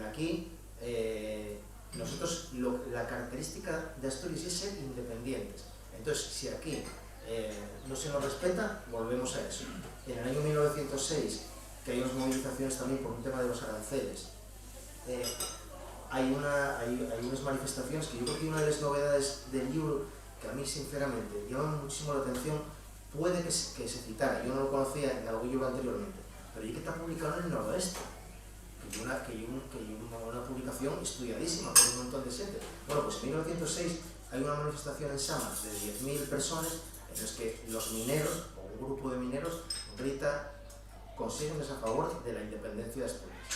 aquí nosotros, la característica de Asturias es ser independientes. Entonces, si aquí no se nos respeta, volvemos a eso. En el año 1906, que hay unas movilizaciones también por un tema de los aranceles, hay unas manifestaciones que yo creo que una de las novedades del libro que a mí sinceramente llama muchísimo la atención, puede que se citara, yo no lo conocía en algo yo anteriormente, pero yo que está publicado en el Noroeste, que hay una publicación estudiadísima por un montón de gente. Bueno, pues en 1906 hay una manifestación en Samas de 10.000 personas en las que los mineros, o un grupo de mineros, grita consignas a favor de la independencia de Asturias.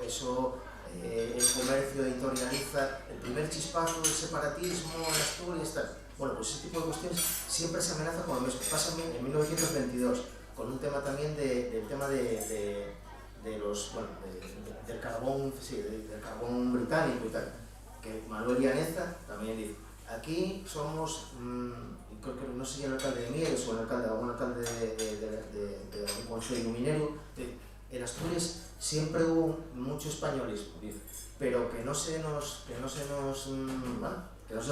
Eso el comercio editorializa el primer chispazo del separatismo en Asturias, tal. Bueno, pues ese tipo de cuestiones siempre se amenaza con lo mismo. Pasa en 1922, con un tema también del tema de los, bueno, del carbón, sí, del carbón británico y tal, que Manuel Llaneza también dice, aquí somos, creo que no sé si el alcalde de Mieres o algún alcalde de algún consejo minero, en Asturias siempre hubo mucho españolismo, dice, pero que no se nos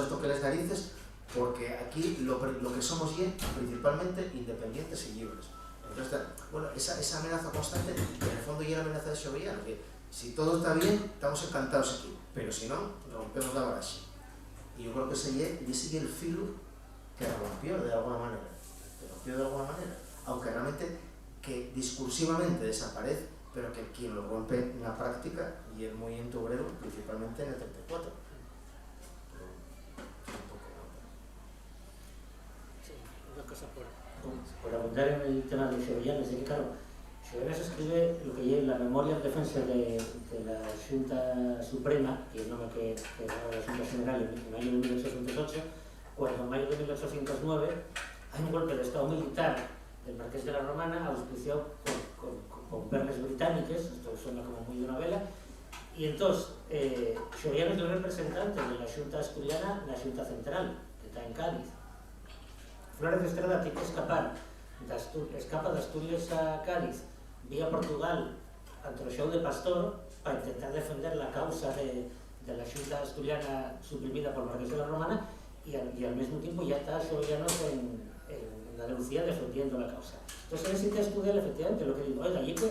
toque las narices, porque aquí lo que somos es principalmente independientes y libres. Entonces, bueno, esa amenaza constante, en el fondo ya la amenaza de Xovellanos, que si todo está bien, estamos encantados aquí, pero si no, rompemos la baraja. Y yo creo que ese es el filo que rompió de alguna manera, aunque realmente que discursivamente desaparece, pero que quien lo rompe en la práctica y el movimiento obrero, principalmente en el 34. Por abundar en el tema de Xovellanos, es que claro, Xovellanos escribe lo que es la memoria en defensa de la Xunta Suprema, que es el nombre que daba la Xunta General en mayo de 1808, cuando en mayo de 1809 hay un golpe de Estado militar del Marqués de la Romana, auspiciado con perles británicas, esto suena como muy de novela, y entonces Xovellanos es el representante de la Xunta Asturiana, la Xunta Central, que está en Cádiz. Flores de Estrada tiene que escapa de Asturias a Cádiz vía Portugal ante el show de Pastor para intentar defender la causa de la Xunta Asturiana suprimida por Marqués de la Romana y al mismo tiempo ya está Xovellanos en Andalucía defendiendo la causa. Entonces él sí que estudia efectivamente lo que digo, oiga, y que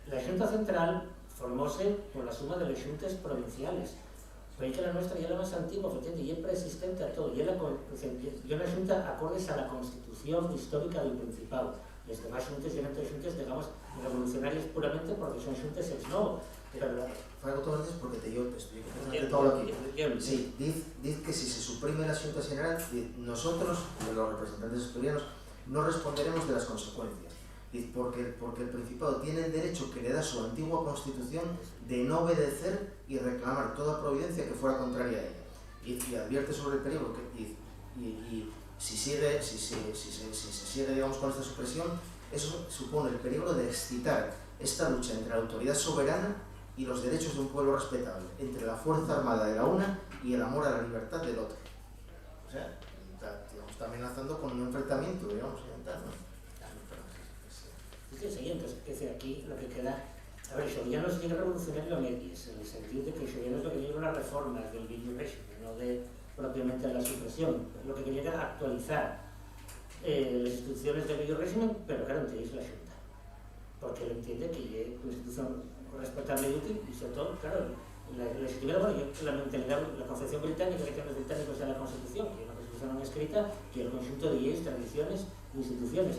la Xunta Central formóse por la suma de las xuntas provinciales. Pero que la nuestra ya la más antigua, y es preexistente a todo. Y es una xunta acordes a la Constitución histórica del Principado. Las demás xuntas eran xuntas, digamos, revolucionarias puramente porque son xuntas ex novo. Pero Franco Torres, porque te explico todo aquí. Sí, dice que si se suprime la Xunta General, nosotros, los representantes asturianos, no responderemos de las consecuencias. Porque el Principado tiene el derecho que le da su antigua Constitución de no obedecer y reclamar toda providencia que fuera contraria a ella. Y advierte sobre el peligro y si se sigue, digamos, con esta supresión, eso supone el peligro de excitar esta lucha entre la autoridad soberana y los derechos de un pueblo respetable, entre la fuerza armada de la una y el amor a la libertad del otro. O sea, está amenazando con un enfrentamiento, digamos, ¿no? Es que aquí lo que queda... A ver, Xovellanos llega revolucionario en X, en el sentido de que Xovellanos lo que llega una reforma del Video Régimen, no de propiamente la supresión. Lo que quería era actualizar las instituciones del Video Régimen, pero claro, entre ellos la Xunta. Porque él entiende que es una institución respetable y útil, y sobre todo, claro, la legitimidad, bueno, la mentalidad, la concepción británica que tienen los británicos de la Constitución, que es una Constitución no escrita, que el conjunto de leyes, tradiciones e instituciones.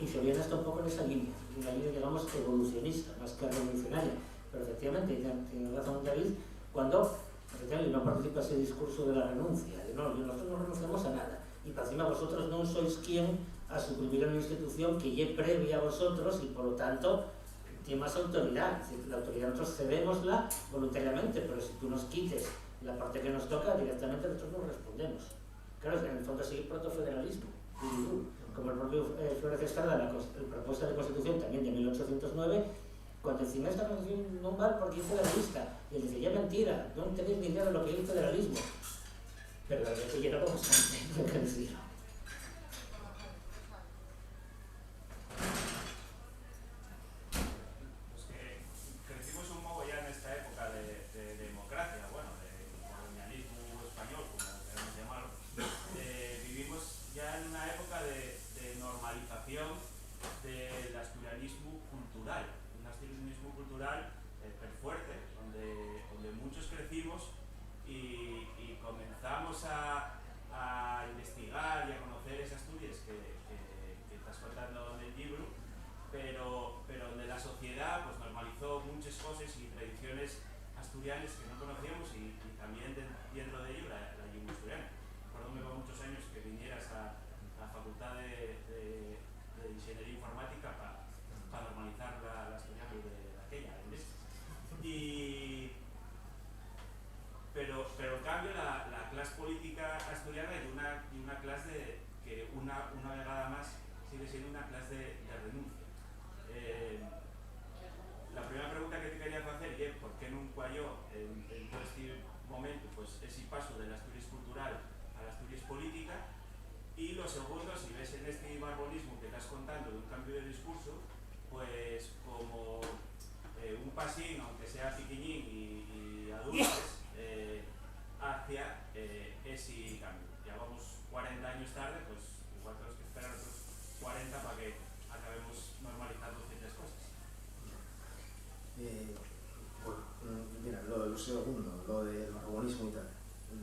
Y Xovellanos está un poco en esa línea, una línea, digamos, evolucionista, más que revolucionaria. pero efectivamente tiene razón David cuando efectivamente no participa ese discurso de la renuncia, de no, nosotros no renunciamos a nada, y para encima vosotros no sois quien a suprimir una institución que ya previa a vosotros y por lo tanto tiene más autoridad. Es decir, la autoridad nosotros cedémosla voluntariamente, pero si tú nos quites la parte que nos toca, directamente nosotros no respondemos. Claro, en el fondo es el protofederalismo, como el propio Flórez Escalda, la propuesta de constitución también de 1809, cuando encima esta constitución no vale porque es federalista, y él dice, ya mentira, no tenéis ni idea de lo que es el federalismo. Pero la verdad es que yo no constante, que decir. Del asturianismo cultural, un asturianismo cultural fuerte, donde muchos crecimos y comenzamos a investigar y a conocer esas Asturias que estás contando en el libro, pero donde la sociedad pues, normalizó muchas cosas y tradiciones asturianas que no conocíamos y también dentro de ello la lengua asturiana. Recuerdo que muchos años que vinieras a la Facultad de Ingeniería Informática para normalizar la asturiana de aquella, ¿entiendes? Pero en cambio la clase política asturiana es una clase que una vegada más sigue siendo una clase de renuncia. La primera pregunta que te quería hacer es ¿por qué no cuajó en todo este momento pues, ese paso de la Asturias cultural a la Asturias política? Y lo segundo, si ves en este barbonismo que estás contando de un cambio de discurso, pues como un pasín, aunque sea piquiñín y adultos, hacia ese cambio. Ya vamos 40 años tarde, pues igual tenemos que esperar otros 40 para que acabemos normalizando ciertas cosas. Bueno, mira, lo segundo, lo del barbonismo y tal,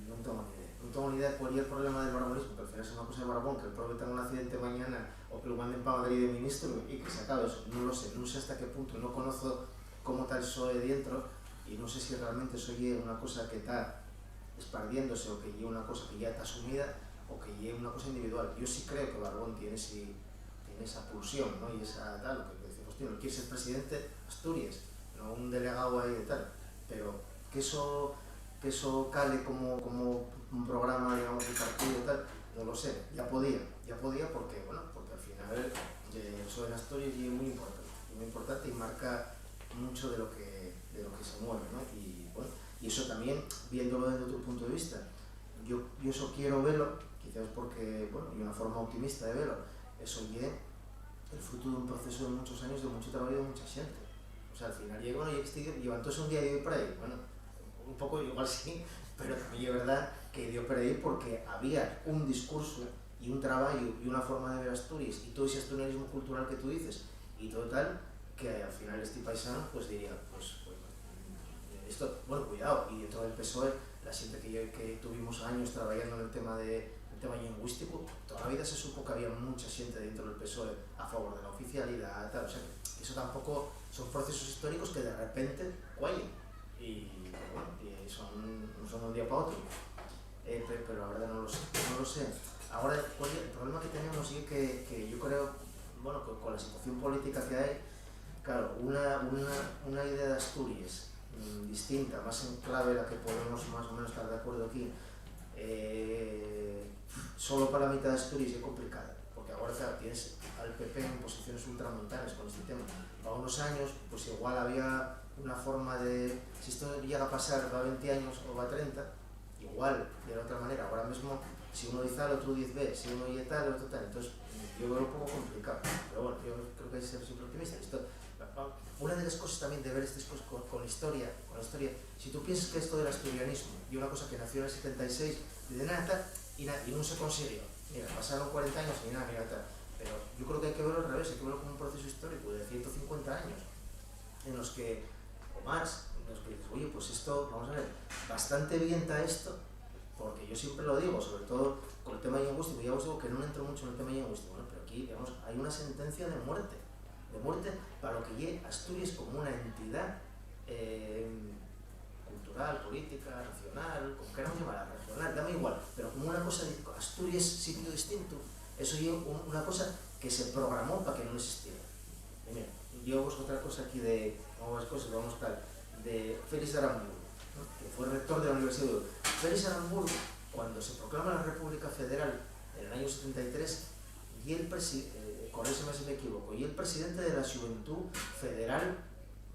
no tengo ni idea. No tengo ni idea de cuál es el problema del barbonismo, que al final es una cosa de barbón, que el propio tenga un accidente mañana o que lo manden para Madrid de ministro y que se acabe eso. No lo sé, no sé hasta qué punto, no conozco cómo está el PSOE dentro y no sé si realmente eso es una cosa que está esparciéndose o que es una cosa que ya está asumida o que es una cosa individual. Yo sí creo que Barbón tiene esa pulsión, ¿no? Y esa tal, lo que decimos, tío, no quiere ser presidente de Asturias, no un delegado ahí de tal, pero que eso cale como un programa, digamos, de partido y tal, no lo sé, ya podía porque, bueno, porque al final eso en Asturias es muy importante y marca mucho de lo que se mueve, ¿no? Y bueno, y eso también, viéndolo desde otro punto de vista, yo eso quiero verlo, quizás porque, bueno, y una forma optimista de verlo, eso es el fruto de un proceso de muchos años, de mucho trabajo y de mucha gente. O sea, al final llega uno y levantóse un día y dio por ahí, bueno, un poco igual sí, pero también es verdad que dio por ahí porque había un discurso y un trabajo y una forma de ver Asturias y todo ese asturianismo cultural que tú dices y todo tal, que al final este paisano pues diría, pues esto, bueno, cuidado, y dentro del PSOE, la gente que tuvimos años trabajando en el tema lingüístico, toda la vida se supo que había mucha gente dentro del PSOE a favor de la oficialidad, tal, o sea, que eso tampoco son procesos históricos que de repente cuellen y bueno, y son de un día para otro, pero la verdad no lo sé. Ahora, el problema que tenemos es que yo creo, bueno, con la situación política que hay, claro, una idea de Asturias distinta, más en clave la que podemos más o menos estar de acuerdo aquí, solo para la mitad de Asturias es complicado, porque ahora claro, tienes al PP en posiciones ultramontanas con este tema. Para unos años, pues igual había una forma de, si esto llega a pasar, va a 20 años o va a 30, igual, de la otra manera. Ahora mismo, si uno dice A, el otro dice B, si uno dice tal, el otro tal, entonces yo veo un poco complicado, pero bueno, yo creo que hay que ser siempre optimista. Una de las cosas también de ver estas cosas con la historia, si tú piensas que esto del asturianismo y una cosa que nació en el 76, de nada y no se consiguió, mira, pasaron 40 años y nada, mira, tal, pero yo creo que hay que verlo al revés, hay que verlo como un proceso histórico de 150 años, en los que, o más, en los que dices, oye, pues esto, vamos a ver, bastante bien está esto, porque yo siempre lo digo, sobre todo con el tema lingüístico, ya os digo que no entro mucho en el tema lingüístico, ¿no? Pero aquí, digamos, hay una sentencia de muerte para lo que llegue Asturias como una entidad cultural, política, nacional, como queramos llamar, regional, dame igual, pero como una cosa de Asturias sitio distinto, eso es una cosa que se programó para que no existiera. Y mira, yo busco otra cosa aquí de, de Félix de Aramburu, ¿no? Que fue rector de la Universidad de Oviedo. Félix de Aramburu, cuando se proclama la República Federal en el año 73, y el corrígeme si me equivoco, y el presidente de la Juventud Federal,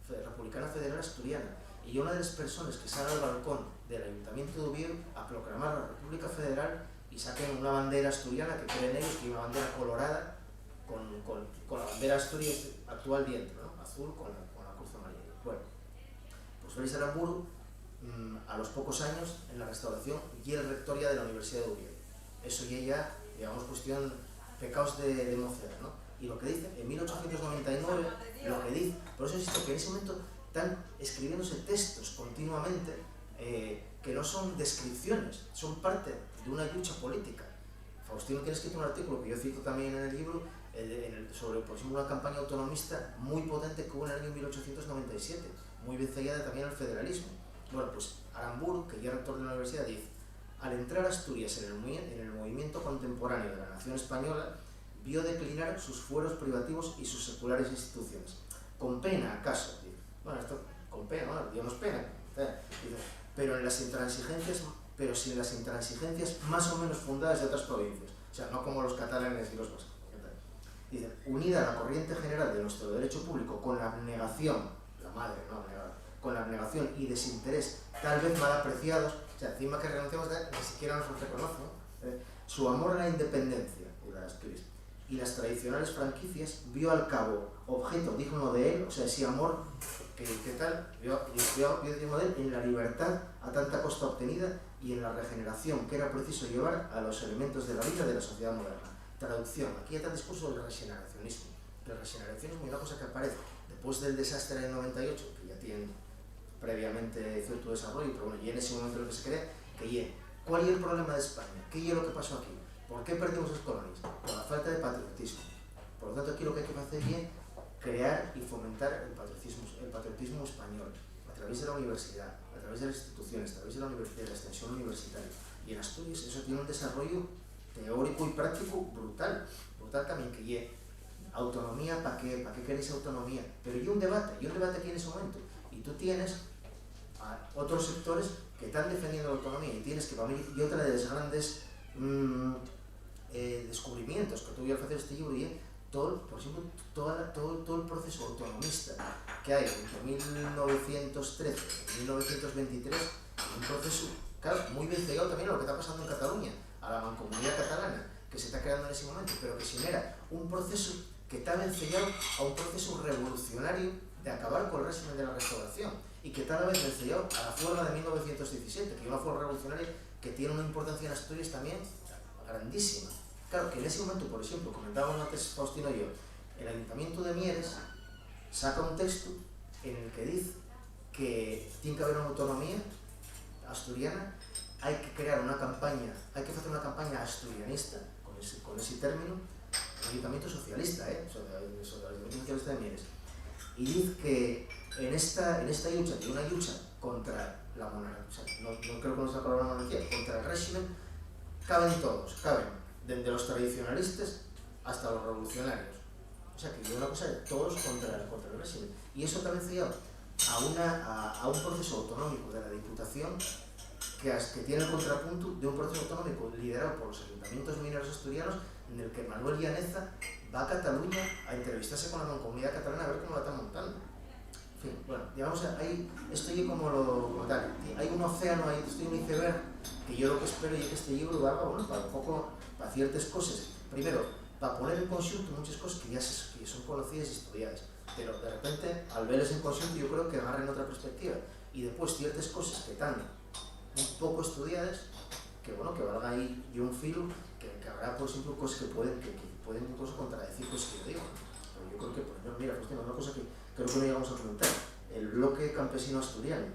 Republicana Federal Asturiana, y una de las personas que sale al balcón del Ayuntamiento de Oviedo a proclamar la República Federal y saquen una bandera asturiana que creen ellos que es una bandera colorada con la bandera Asturias actual dentro, ¿no? Azul con la cruz amarilla. Bueno, pues Félix Aramburu, a los pocos años, en la restauración, y el rector ya de la Universidad de Oviedo. Eso ya, digamos, cuestión, pecados de mocedad, ¿no? Y lo que dice, en 1899, lo que dice, por eso insisto que en ese momento están escribiéndose textos continuamente que no son descripciones, son parte de una lucha política. Faustino tiene escrito un artículo que yo cito también en el libro sobre, por ejemplo, una campaña autonomista muy potente que hubo en el año 1897, muy vencellada también al federalismo. Bueno, pues Aramburu, que ya es rector de la universidad, dice: al entrar Asturias en el movimiento contemporáneo de la nación española, vio declinar sus fueros privativos y sus seculares instituciones. Con pena, acaso, dice. Bueno, esto con pena, bueno, Dios nos pena, dice, pero sin las intransigencias más o menos fundadas de otras provincias, o sea, no como los catalanes y los vascos. Dice, unida a la corriente general de nuestro derecho público con la abnegación, la madre, no abnegada, con la abnegación y desinterés tal vez mal apreciados, o sea, encima que renunciamos ni siquiera nos reconoce, ¿no? Su amor a la independencia y las tradicionales franquicias vio al cabo objeto digno de él, o sea, ese amor que tal, vio digno de él en la libertad a tanta costa obtenida y en la regeneración que era preciso llevar a los elementos de la vida de la sociedad moderna. Traducción, aquí está el discurso del regeneracionismo. El regeneracionismo es una cosa que aparece después del desastre del 98, que ya tiene previamente cierto desarrollo, pero bueno, y en ese momento lo que se cree, que ¿cuál es el problema de España? ¿Qué es lo que pasó aquí? ¿Por qué perdimos las colonias? Por la falta de patriotismo. Por lo tanto, aquí lo que hay que hacer es crear y fomentar el patriotismo español a través de la universidad, a través de las instituciones, a través de la extensión universitaria. Y en Asturias eso tiene un desarrollo teórico y práctico brutal también, que autonomía, ¿para qué queréis autonomía? Pero hay un debate aquí en ese momento, y tú tienes a otros sectores que están defendiendo la autonomía, y tienes que, para mí, y otra de los grandes descubrimientos que tuve al hacer este libro, y por ejemplo, todo el proceso autonomista que hay entre 1913 y 1923, un proceso, claro, muy vencellado también a lo que está pasando en Cataluña, a la mancomunidad catalana que se está creando en ese momento, pero que genera un proceso que está vencellado a un proceso revolucionario de acabar con el régimen de la restauración, y que está a la vez vencellado a la forma de 1917, que es una forma revolucionaria que tiene una importancia en Asturias también grandísima. Claro, que en ese momento, por ejemplo, comentábamos antes Faustino y yo, el Ayuntamiento de Mieres saca un texto en el que dice que tiene que haber una autonomía asturiana, hay que crear una campaña, hay que hacer una campaña asturianista, con ese término, un ayuntamiento socialista, sobre el Ayuntamiento Socialista de Mieres, y dice que en esta lucha, que es una lucha contra la monarquía, o sea, no creo que no sea contra la monarquía, contra el régimen, caben todos, desde los tradicionalistas hasta los revolucionarios. O sea, que es una cosa de todos contra el régimen. Y eso está vencido a un proceso autonómico de la Diputación que tiene el contrapunto de un proceso autonómico liderado por los ayuntamientos mineros asturianos, en el que Manuel Llaneza va a Cataluña a entrevistarse con la mancomunidad catalana a ver cómo la está montando. En fin, bueno, digamos, ahí estoy como tal. Hay un océano ahí, estoy un iceberg, que yo lo que espero es que este libro valga, bueno, para un poco, para ciertas cosas. Primero, para poner en conjunto muchas cosas que ya son conocidas y estudiadas, pero de repente, al verlas en conjunto, yo creo que agarren otra perspectiva. Y después, ciertas cosas que están un poco estudiadas, que bueno, que valga ahí y un filo, que habrá, por ejemplo, cosas que pueden incluso contradecir cosas que yo digo. Pero yo creo que, por ejemplo, mira, pues tengo una cosa que creo que no llegamos a comentar, el bloque campesino asturiano.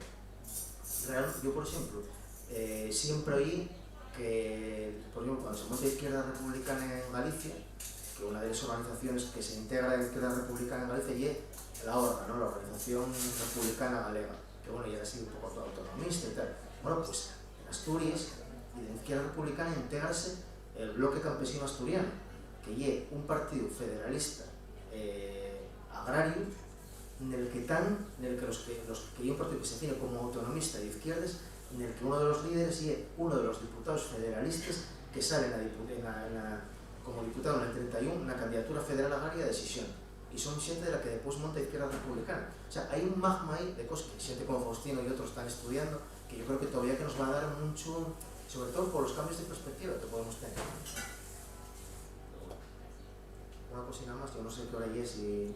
Yo, por ejemplo, siempre oí que, por ejemplo, cuando se monta Izquierda Republicana en Galicia, que una de las organizaciones que se integra en Izquierda Republicana en Galicia, y la ORGA, ¿no? La Organización Republicana Galega, que bueno, ya ha sido un poco autonomista y tal. Bueno, pues en Asturias, y de Izquierda Republicana, integrase el Bloque Campesino Asturiano, que es un partido federalista agrario, en el que hay un partido que se define como autonomista de izquierdas, en el que uno de los líderes es uno de los diputados federalistas que sale como diputado en el 31 en la candidatura federal agraria de Sisión, y son gente de la que después monta Izquierda Republicana. O sea, hay un magma ahí de cosas que gente como Faustino y otros están estudiando, que yo creo que todavía que nos va a dar mucho, sobre todo por los cambios de perspectiva que podemos tener. Una cosina más, yo no sé qué hora es y...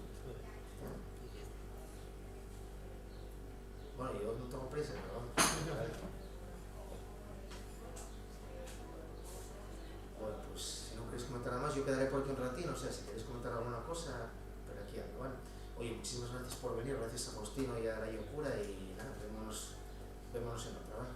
Bueno, yo no tengo prisa, pero vamos. Bueno, pues si no queréis comentar nada más, yo quedaré por aquí un ratito, o sea, si queréis comentar alguna cosa, pero aquí ando, ¿vale? Oye, muchísimas gracias por venir, gracias a Faustino y a la Yocura, y nada, vémonos en otra, ¿vale?